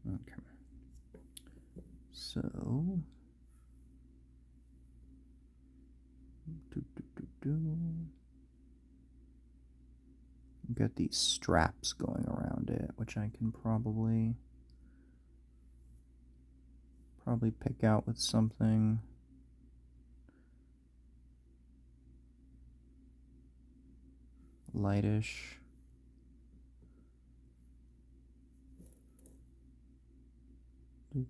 Okay. So got these straps going around it, which I can probably pick out with something lightish. Here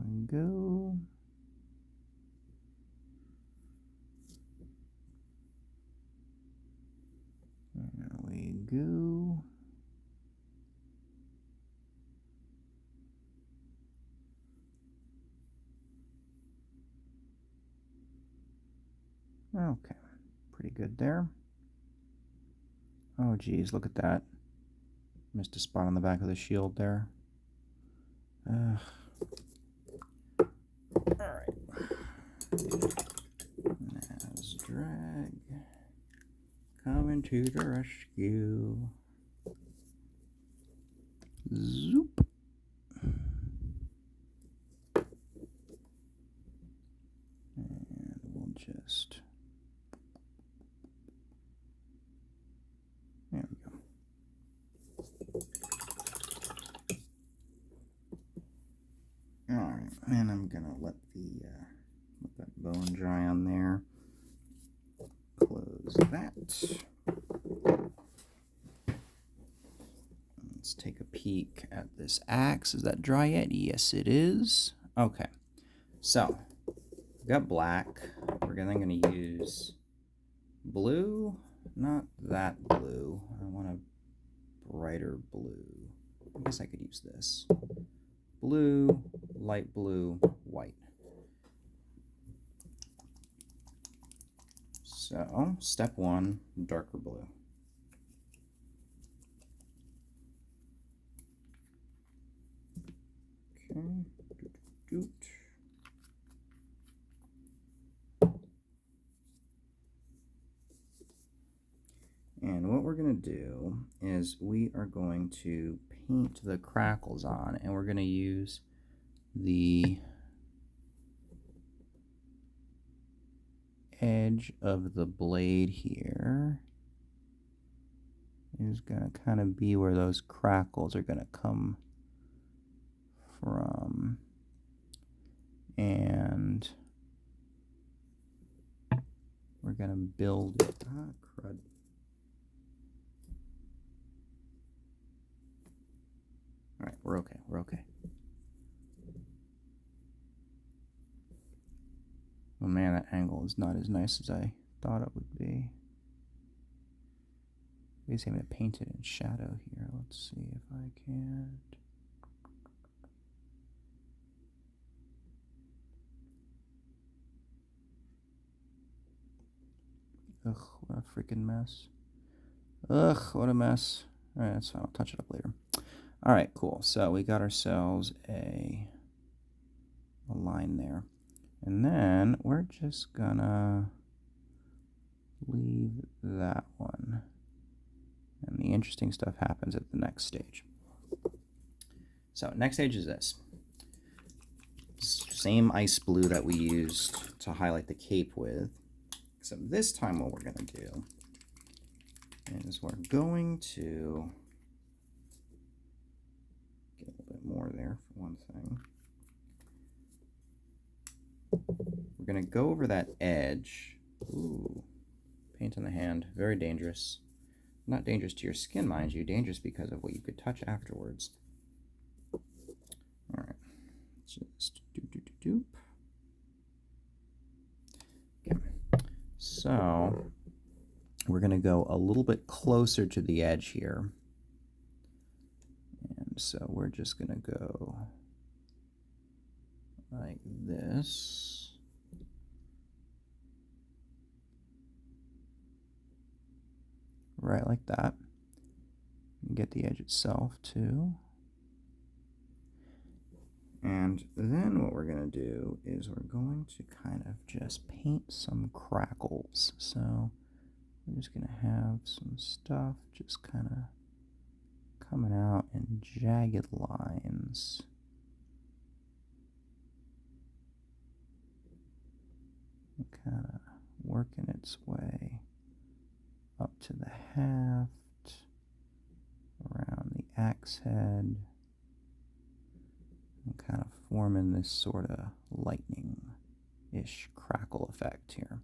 we go. There we go. Okay, pretty good there. Oh geez, look at that. Missed a spot on the back of the shield there. Alright. Naz drag. Coming to the rescue. Zoop. And we'll just... There we go. gonna let that bone dry on there. Close that. Let's take a peek at this axe. Is that dry yet? Yes, it is. Okay, so we've got black. We're then going to use blue. Not that blue. I want a brighter blue. I guess I could use this. Blue, light blue, white. So, step one, darker blue. Okay. Doot. And what we're going to do is we are going to paint the crackles on, and we're going to use the edge of the blade here is going to kind of be where those crackles are going to come from. And we're going to build... crud. All right, we're okay. We're okay. Oh man, that angle is not as nice as I thought it would be. I guess I'm going to paint it in shadow here. Let's see if I can. Ugh, what a freaking mess. Ugh, what a mess. All right, that's fine. I'll touch it up later. All right, cool. So we got ourselves a line there. And then we're just gonna leave that one. And the interesting stuff happens at the next stage. So next stage is this. Same ice blue that we used to highlight the cape with. Except this time what we're gonna do is we're going to get a little bit more there for one thing. We're going to go over that edge. Ooh, paint on the hand, very dangerous. Not dangerous to your skin, mind you, dangerous because of what you could touch afterwards. All right, just doop. Okay, so we're going to go a little bit closer to the edge here. And so we're just going to go like this. Right like that. And get the edge itself too. And then what we're going to do is we're going to kind of just paint some crackles. So we're just going to have some stuff just kind of coming out in jagged lines. And kind of working its way up to the haft, around the axe head, and kind of forming this sort of lightning-ish crackle effect here.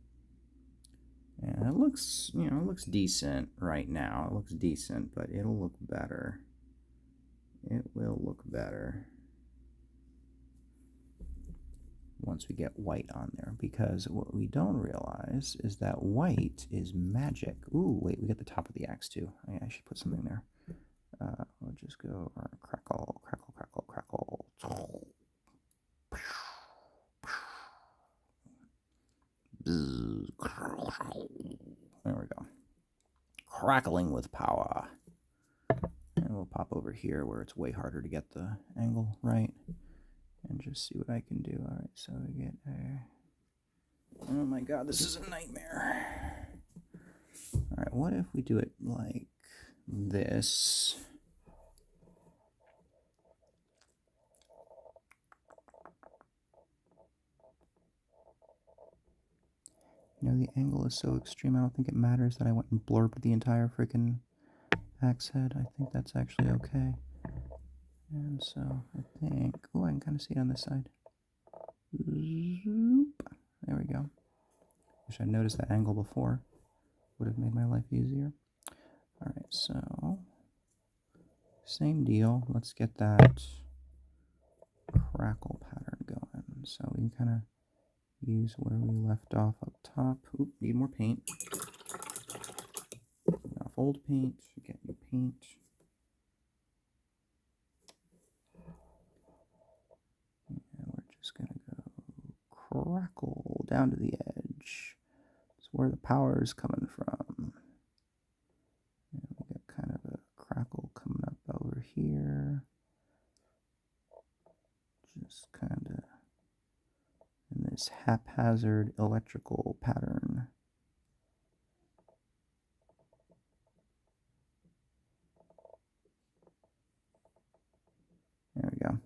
And it looks, you know, it looks decent right now. It looks decent, but it'll look better. It will look better once we get white on there, because what we don't realize is that white is magic. Ooh, wait, we got the top of the axe too. I should put something there. We'll just go crackle, crackle, crackle, crackle. There we go. Crackling with power. And we'll pop over here where it's way harder to get the angle right. And just see what I can do. All right, so we get oh my god, this is a nightmare. All right, what if we do it like this? You know, the angle is so extreme, I don't think it matters that I went and blurbed the entire freaking axe head. I think that's actually okay. And so I think, oh, I can kind of see it on this side. Zoop. There we go. Wish I'd noticed that angle before. Would have made my life easier. All right, so same deal. Let's get that crackle pattern going. So we can kind of use where we left off up top. Oop, need more paint. Off old paint, get new paint. And we're just going to go crackle down to the edge. That's where the power is coming from. And we got kind of a crackle coming up over here. Just kind of in this haphazard electrical pattern. There we go.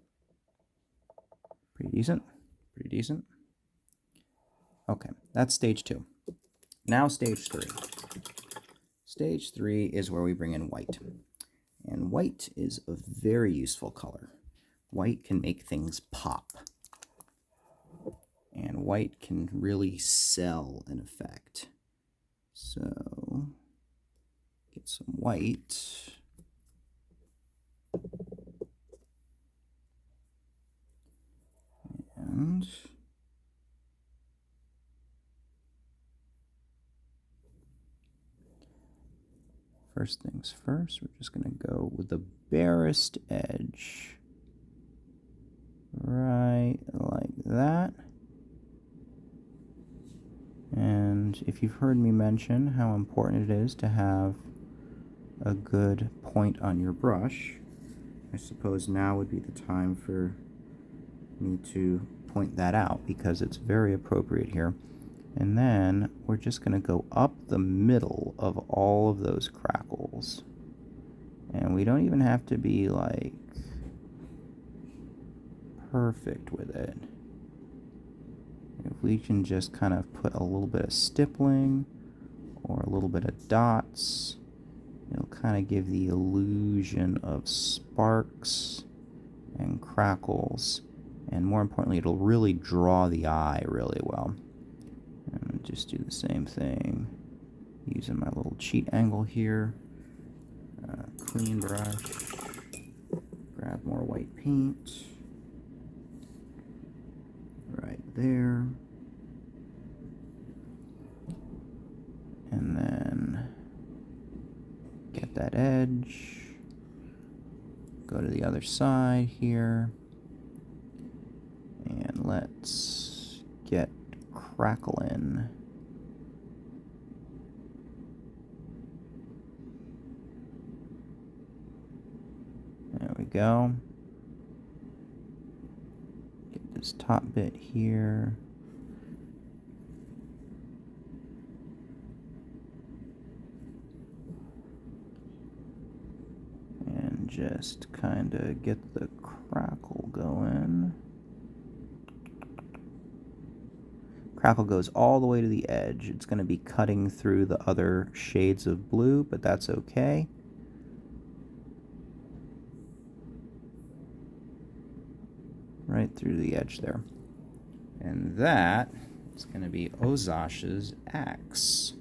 Pretty decent. Pretty decent. Okay, that's stage 2. Now stage 3. Stage 3 is where we bring in white. And white is a very useful color. White can make things pop. And white can really sell an effect. So, get some white. And first things first, we're just going to go with the barest edge. Right like that. And if you've heard me mention how important it is to have a good point on your brush, I suppose now would be the time for me to point that out because it's very appropriate here. And then we're just going to go up the middle of all of those crackles. And we don't even have to be like perfect with it. If we can just kind of put a little bit of stippling or a little bit of dots, it'll kind of give the illusion of sparks and crackles. And more importantly, it'll really draw the eye really well. And just do the same thing using my little cheat angle here. Clean brush. Grab more white paint. Right there. And then get that edge. Go to the other side here. And let's get crackle in. There we go. Get this top bit here. And just kind of get the crackle going. Crackle goes all the way to the edge. It's going to be cutting through the other shades of blue, but that's okay. Right through the edge there. And that is going to be Ozash's axe,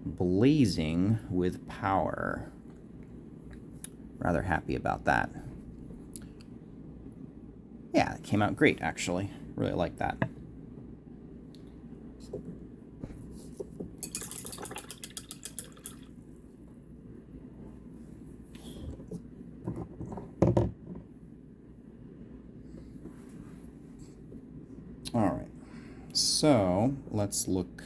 blazing with power. Rather happy about that. Yeah, it came out great, actually. Really like that. Alright, so let's look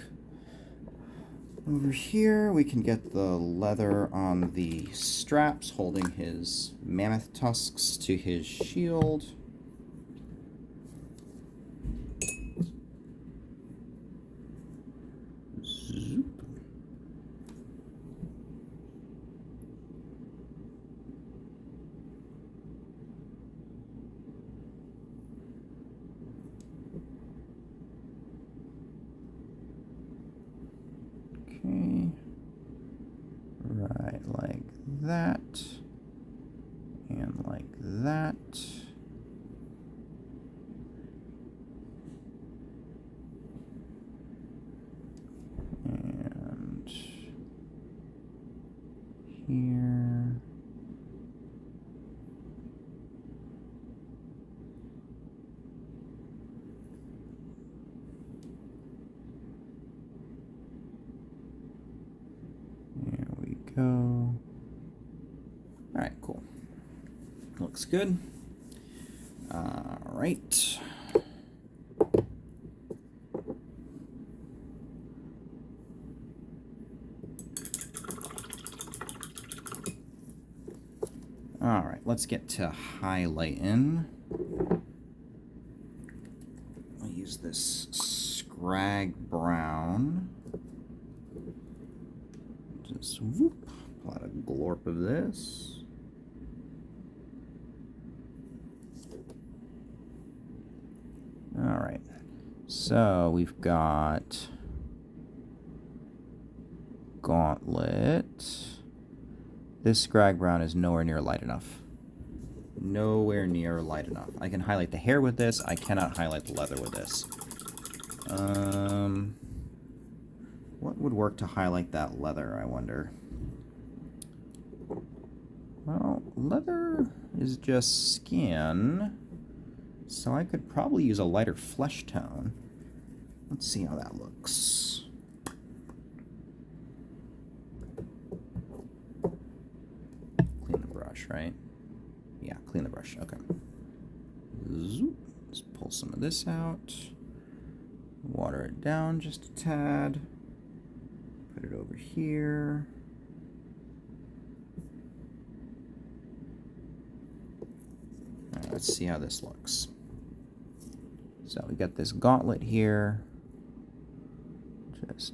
over here. We can get the leather on the straps holding his mammoth tusks to his shield. Zoop. Okay, right like that, and like that. go. All right, cool. Looks good. All right. All right, let's get to highlighting. I'll use this Scrag Brown. Just whoop, apply a glorp of this. All right, so we've got Gauntlet. This Scrag Brown is nowhere near light enough. Nowhere near light enough. I can highlight the hair with this. I cannot highlight the leather with this. What would work to highlight that leather, I wonder? Well, leather is just skin, so I could probably use a lighter flesh tone. Let's see how that looks. Clean the brush, right? Yeah, clean the brush. Okay. Zoop. Let's pull some of this out. Water it down just a tad. Put it over here. All right, let's see how this looks. So we got this gauntlet here. Just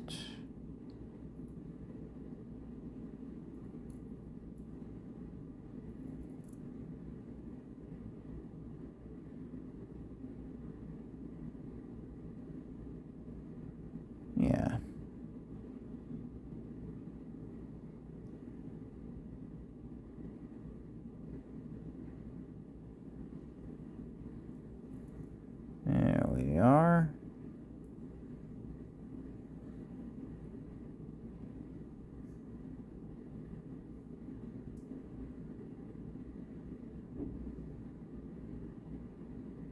yeah. There we are.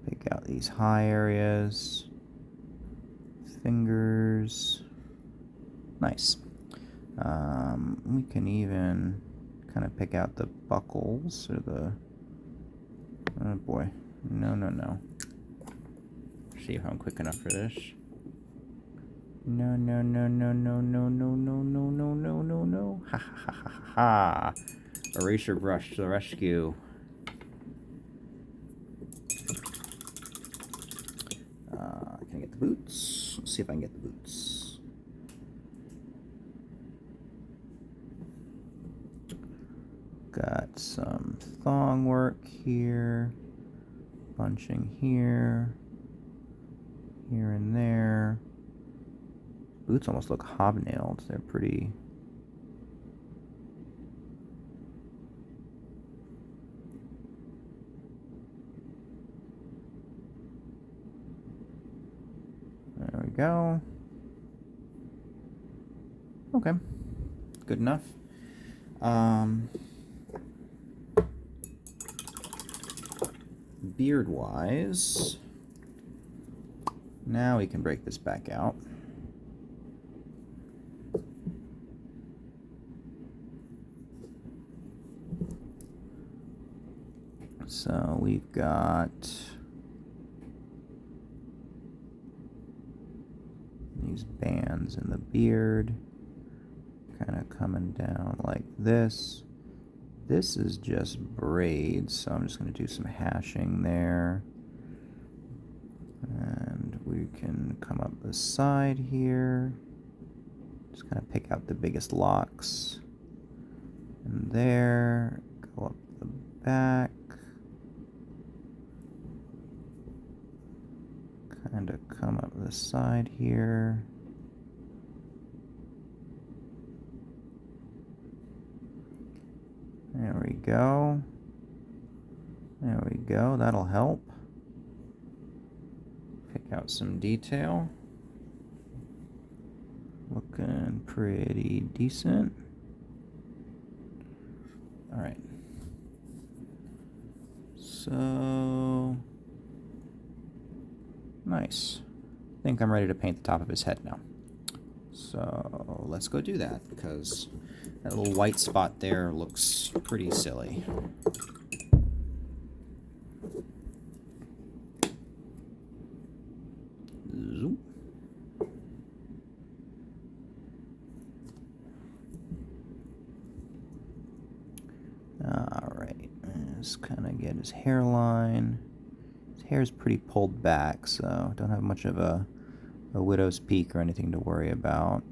Pick out these high areas. Fingers. Nice. We can even kind of pick out the buckles or the... Oh boy. No, no, no. See if I'm quick enough for this. No, no, no, no, no, no, no, no, no, no, no, no, no. Ha ha ha ha ha. Eraser brush to the rescue. Can I get the boots? Let's see if I can get the boots. Got some thong work here. Bunching here. Here and there. Boots almost look hobnailed. They're pretty... There we go. Okay. Good enough. Beard-wise, now we can break this back out. So we've got these bands in the beard, kind of coming down like this. This is just braids, so I'm just going to do some hashing there. And we can come up the side here. Just kind of pick out the biggest locks. And there, go up the back. Kind of come up the side here. There we go. There we go. That'll help. Pick out some detail. Looking pretty decent. All right. So nice. I think I'm ready to paint the top of his head now. So let's go do that, because that little white spot there looks pretty silly. Zoop. Alright, just kind of get his hairline. His hair's pretty pulled back, so don't have much of a widow's peak or anything to worry about.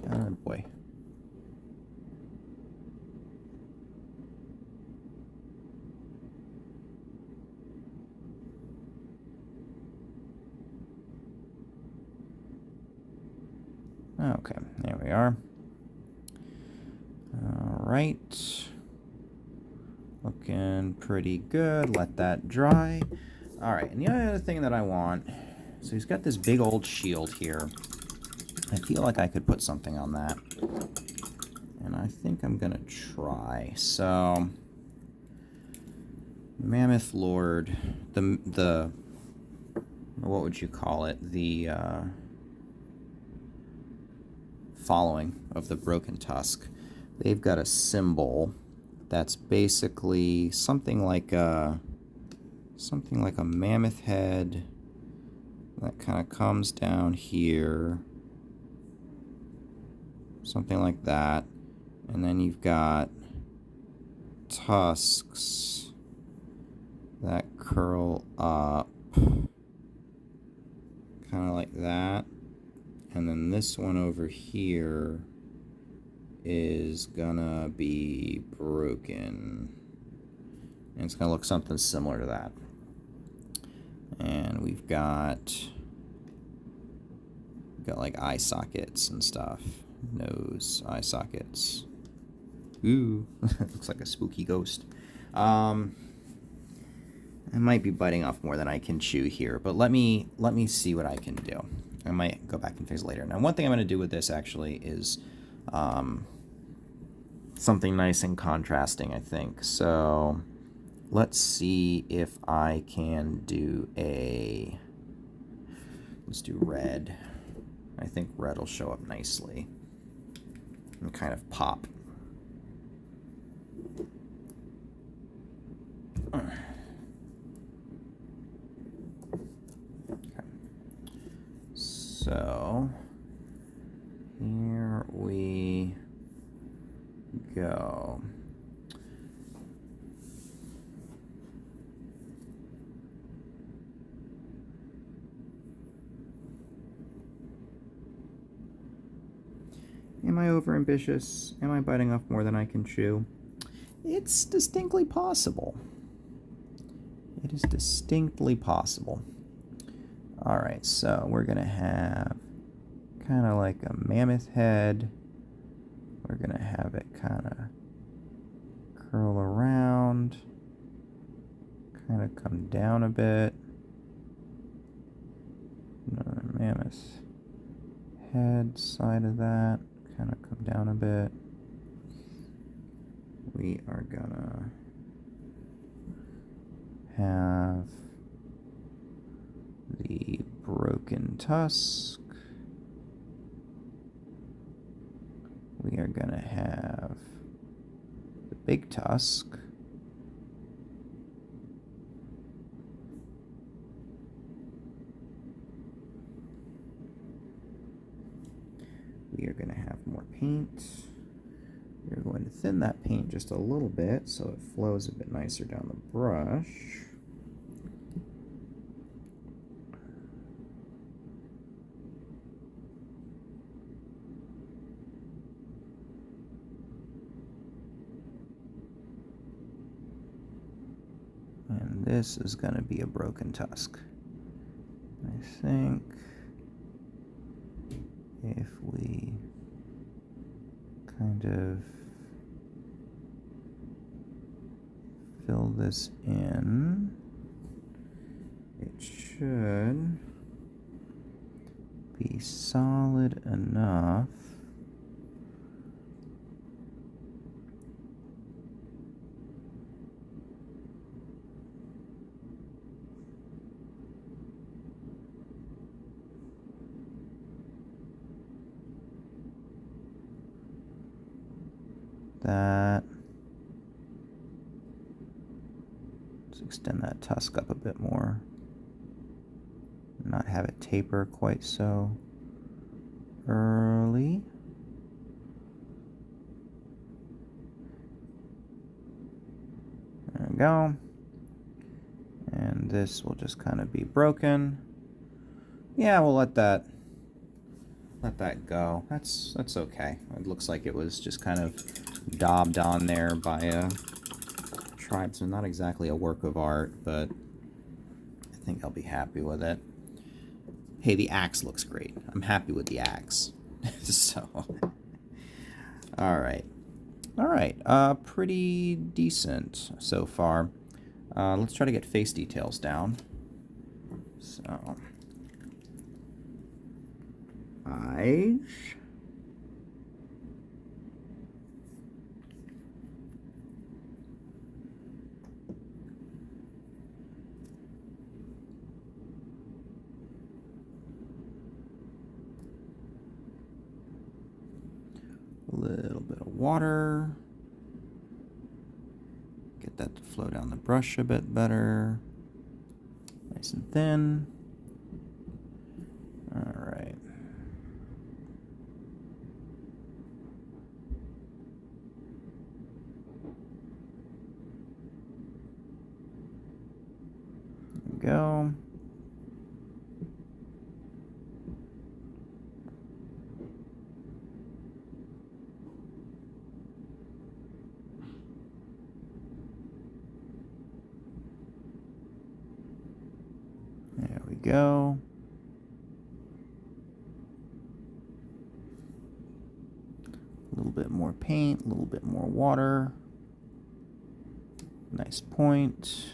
Oh boy. Okay, there we are. All right. Looking pretty good. Let that dry. All right, and the other thing that I want, so he's got this big old shield here. I feel like I could put something on that. And I think I'm gonna try. So, Mammoth Lord, the what would you call it? The following of the Broken Tusk. They've got a symbol that's basically something like a mammoth head that kind of comes down here, something like that, and then you've got tusks that curl up kind of like that, and then this one over here is gonna be broken, and it's gonna look something similar to that. And we've got like eye sockets and stuff, nose, eye sockets. Ooh, looks like a spooky ghost. I might be biting off more than I can chew here, but let me see what I can do. I might go back and fix it later. Now, one thing I'm going to do with this actually is something nice and contrasting, I think. So let's see if I can do let's do red. I think red will show up nicely and kind of pop. So here we go. Am I overambitious? Am I biting off more than I can chew? It's distinctly possible. It is distinctly possible. All right, so we're gonna have kind of like a mammoth head. We're gonna have it kind of curl around, kind of come down a bit. Another mammoth head, side of that, kind of come down a bit. We are gonna have the broken tusk. We are gonna have the big tusk. We are going to have more paint. We're going to thin that paint just a little bit so it flows a bit nicer down the brush. And this is going to be a broken tusk. I think if we kind of fill this in, it should be solid enough that. Let's extend that tusk up a bit more. Not have it taper quite so early. There we go. And this will just kind of be broken. Yeah, we'll let that go. That's okay. It looks like it was just kind of daubed on there by a tribe, so not exactly a work of art, but I think I'll be happy with it. Hey, the axe looks great. I'm happy with the axe. So, all right. Pretty decent so far. Let's try to get face details down. So, eyes. A little bit of water. Get that to flow down the brush a bit better. Nice and thin. All right. There we go. There we go. A little bit more paint, a little bit more water. Nice point.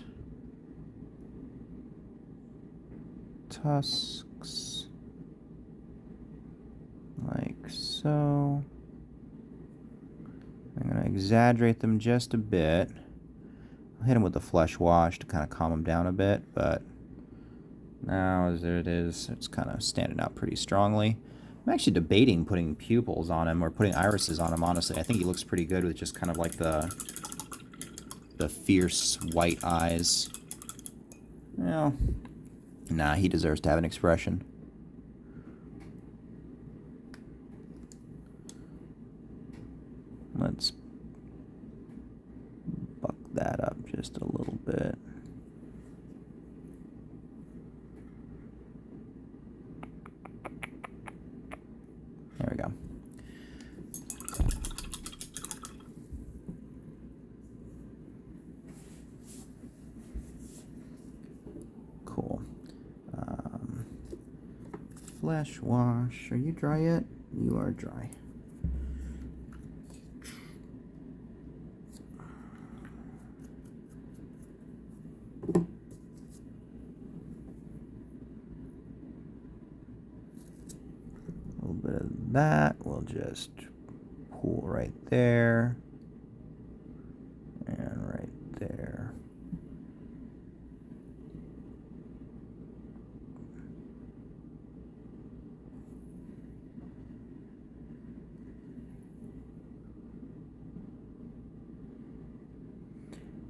Tusks. Like so. I'm going to exaggerate them just a bit. I'll hit them with the flesh wash to kind of calm them down a bit, but now as it is, it's kind of standing out pretty strongly. I'm actually debating putting pupils on him or putting irises on him, honestly. I think he looks pretty good with just kind of like the fierce white eyes. Well, nah, he deserves to have an expression. Let's buck that up just a little bit. There we go. Cool. Flesh wash. Are you dry yet? You are dry. A little bit of that. We'll just pool right there. And right there.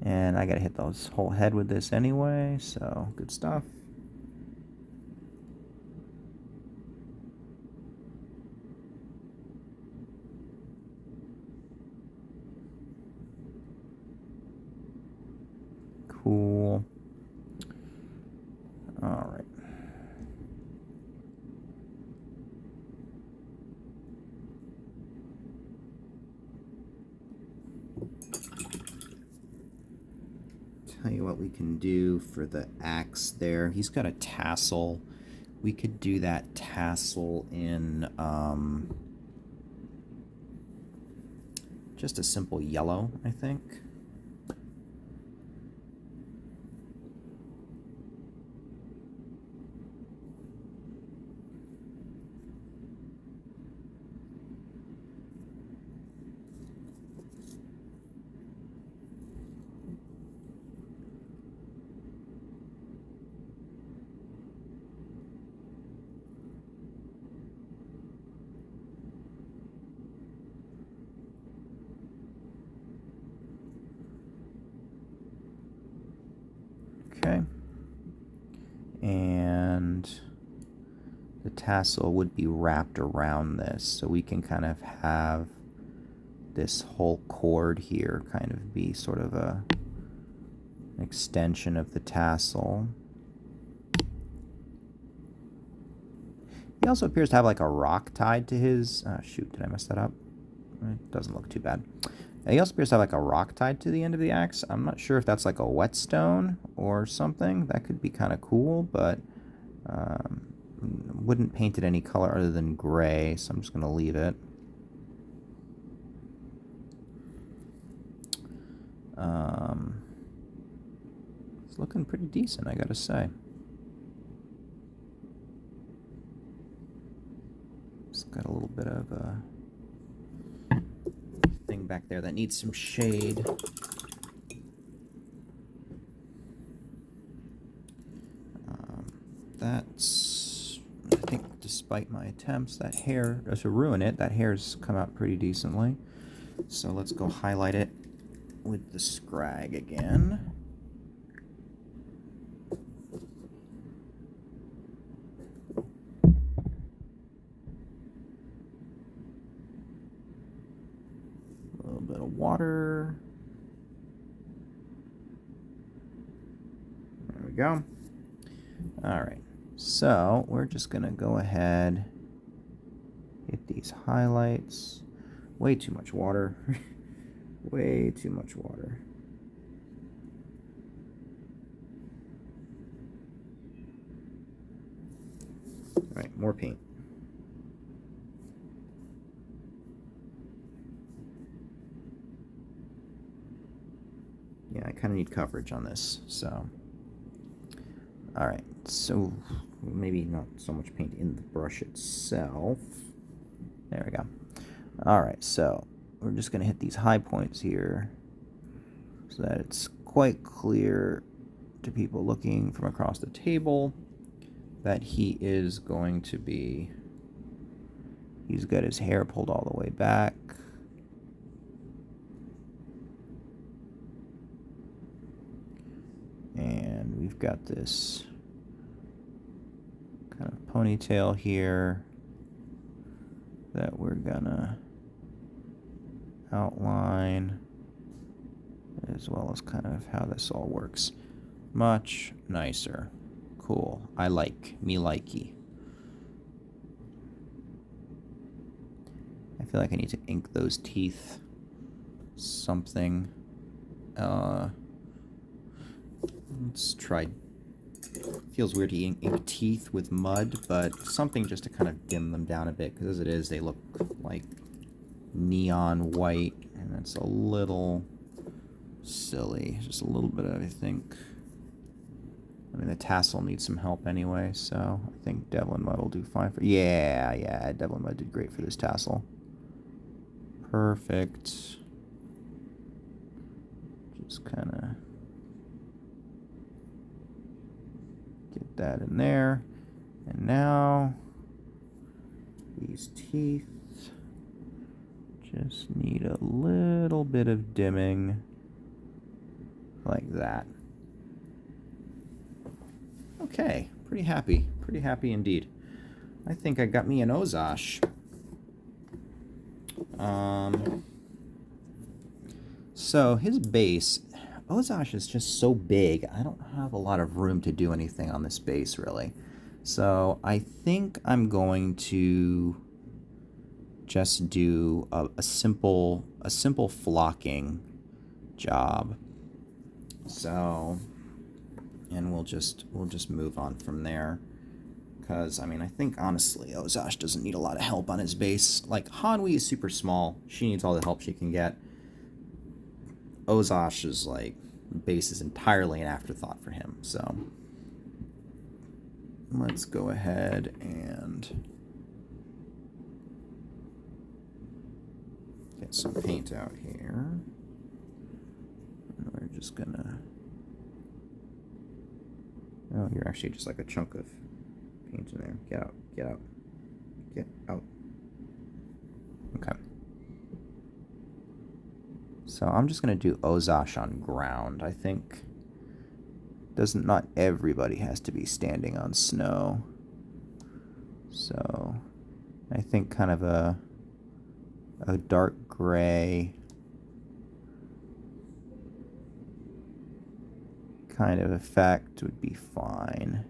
And I gotta hit this whole head with this anyway, so good stuff. Cool. All right. Tell you what we can do for the axe there. He's got a tassel. We could do that tassel in just a simple yellow, I think. Okay. And the tassel would be wrapped around this, so we can kind of have this whole cord here kind of be sort of an extension of the tassel. He also appears to have like a rock tied to his... shoot, did I mess that up? It doesn't look too bad. He also appears to have like a rock tied to the end of the axe. I'm not sure if that's like a whetstone or something. That could be kind of cool, but wouldn't paint it any color other than gray, so I'm just going to leave it. It's looking pretty decent, I gotta say. It's got a little bit of a thing back there that needs some shade. That's, I think, despite my attempts, that hair, to ruin it, that hair's come out pretty decently. So let's go highlight it with the scrag again. A little bit of water. There we go. All right, so we're just gonna go ahead, hit these highlights. Way too much water. Way too much water. All right, more paint. Yeah, I kind of need coverage on this, so. All right, so maybe not so much paint in the brush itself. There we go. All right, so we're just going to hit these high points here so that it's quite clear to people looking from across the table that he is going to be, he's got his hair pulled all the way back. And we've got this kind of ponytail here that we're gonna outline, as well as kind of how this all works. Much nicer. Cool. I like. Me likey. I feel like I need to ink those teeth. Something. Let's try. Feels weird to ink teeth with mud, but something just to kind of dim them down a bit, because as it is, they look like neon white, and that's a little silly. Just a little bit of, I think. I mean, the tassel needs some help anyway, so I think Devlin Mud will do fine for... Yeah, Devlin Mud did great for this tassel. Perfect. Just kind of get that in there. And now, these teeth just need a little bit of dimming, like that. Okay, pretty happy indeed. I think I got me an Ozash. So his base, Ozash is just so big, I don't have a lot of room to do anything on this base, really. So I think I'm going to just do a simple flocking job. So, and we'll just move on from there. Because, I mean, I think, honestly, Ozash doesn't need a lot of help on his base. Like, Hanwi is super small. She needs all the help she can get. Ozash's, like, base is entirely an afterthought for him. So, let's go ahead and get some paint out here. And we're just gonna... Oh, you're actually just like a chunk of paint in there. Get out, get out, get out. Okay. So I'm just going to do Ozash on ground. I think not everybody has to be standing on snow. So I think kind of a dark gray kind of effect would be fine.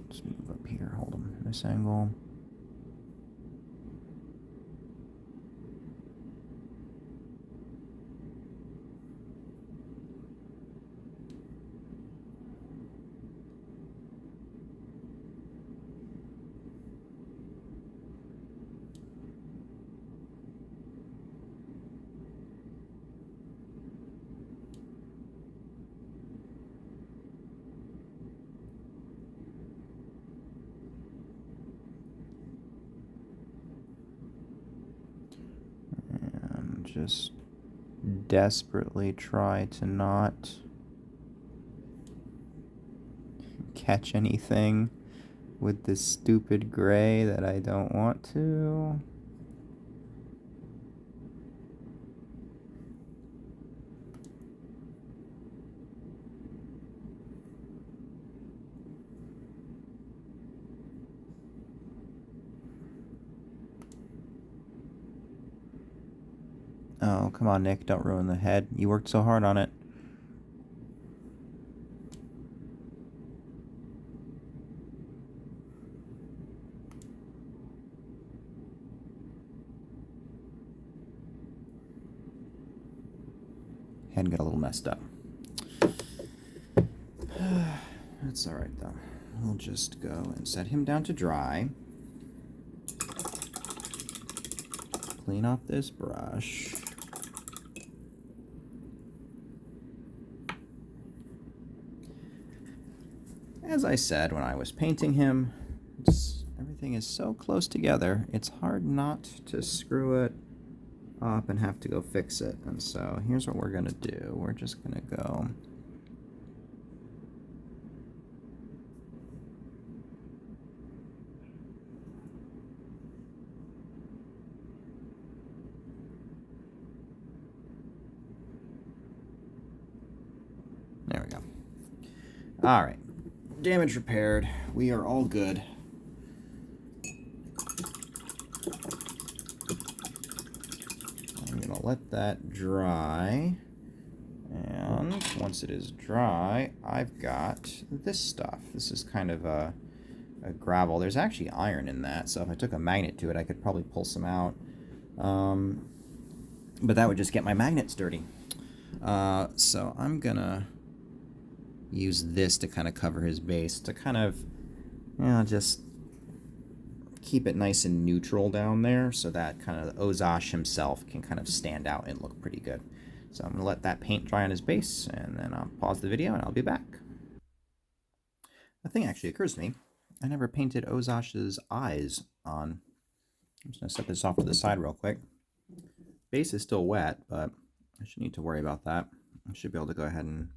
Let's move up here, hold them in this angle. Just desperately try to not catch anything with this stupid gray that I don't want to. Oh, come on, Nick, don't ruin the head. You worked so hard on it. Head got a little messed up. That's alright, though. We'll just go and set him down to dry. Clean off this brush. As I said when I was painting him, everything is so close together, it's hard not to screw it up and have to go fix it. And so here's what we're going to do. We're just going to go there we go. All right. Damage repaired. We are all good. I'm going to let that dry. And once it is dry, I've got this stuff. This is kind of a gravel. There's actually iron in that, so if I took a magnet to it, I could probably pull some out. But that would just get my magnets dirty. So I'm going to use this to kind of cover his base, to kind of, just keep it nice and neutral down there so that kind of Ozash himself can kind of stand out and look pretty good. So I'm going to let that paint dry on his base, and then I'll pause the video and I'll be back. A thing actually occurs to me. I never painted Ozash's eyes on. I'm just going to set this off to the side real quick. Base is still wet, but I shouldn't need to worry about that. I should be able to go ahead and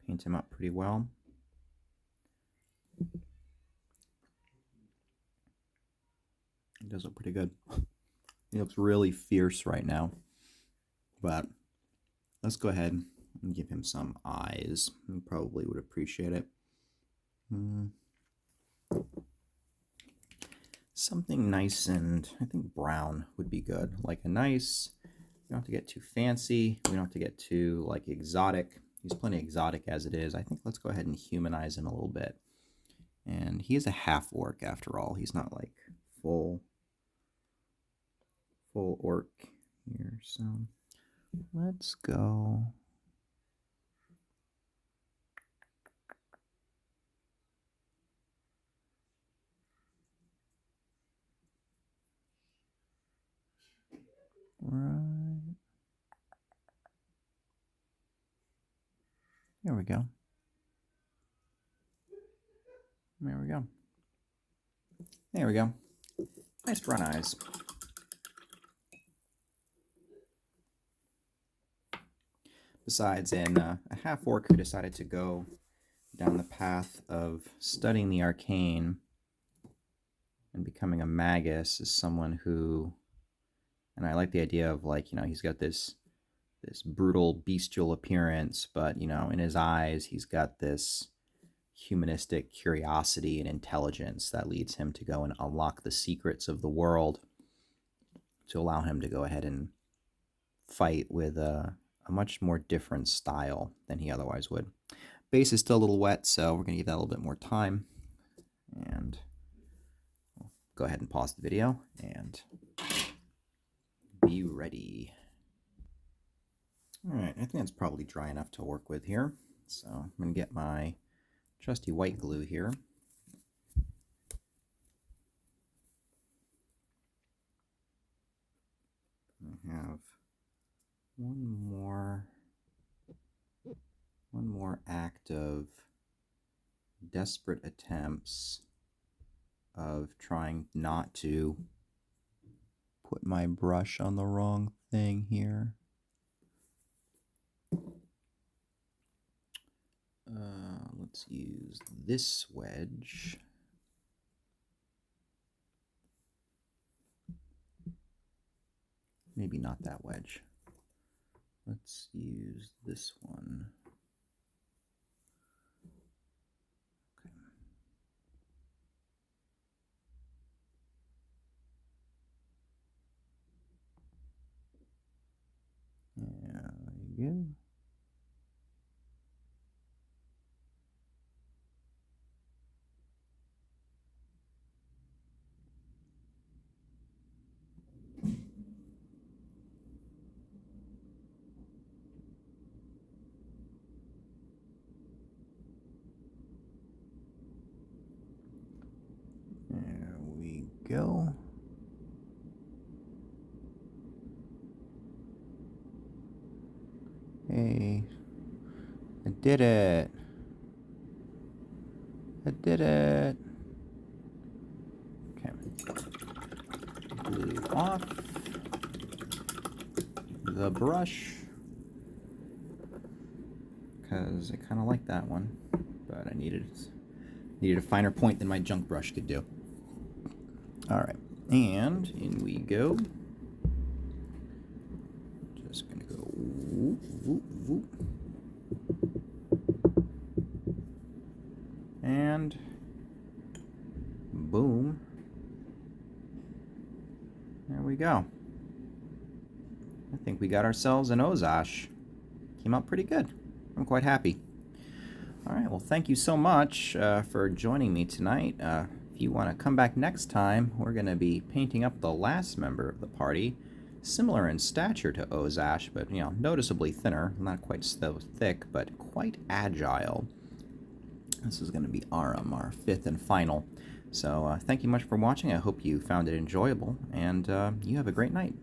paint him up pretty well. He does look pretty good. He looks really fierce right now. But let's go ahead and give him some eyes. He probably would appreciate it. Something nice and I think brown would be good. Like a nice, we don't have to get too fancy. We don't have to get too like exotic. He's plenty exotic as it is. I think let's go ahead and humanize him a little bit. And he is a half orc after all. He's not like full orc here. So let's go. Right. There we go. There we go. There we go. Nice brown eyes. Besides, in a half-orc who decided to go down the path of studying the arcane and becoming a magus is someone who, and I like the idea of, like, he's got this brutal bestial appearance, but in his eyes he's got this humanistic curiosity and intelligence that leads him to go and unlock the secrets of the world, to allow him to go ahead and fight with a much more different style than he otherwise would. Base is still a little wet, so we're going to give that a little bit more time. And we'll go ahead and pause the video and be ready. All right, I think that's probably dry enough to work with here. So I'm going to get my trusty white glue here. I have one more act of desperate attempts of trying not to put my brush on the wrong thing here. Let's use this wedge. Maybe not that wedge. Let's use this one. Okay. There we go. There we go. Hey, I did it. I did it. Okay. Glue off the brush, because I kind of like that one, but I needed a finer point than my junk brush could do. All right, and in we go. Just gonna go whoop, whoop, whoop. And boom. There we go. I think we got ourselves an Ozash. Came out pretty good. I'm quite happy. All right, well, thank you so much for joining me tonight. If you want to come back next time, we're going to be painting up the last member of the party, similar in stature to Ozash, but noticeably thinner. Not quite so thick, but quite agile. This is going to be Aram, our fifth and final. So thank you much for watching. I hope you found it enjoyable, and you have a great night.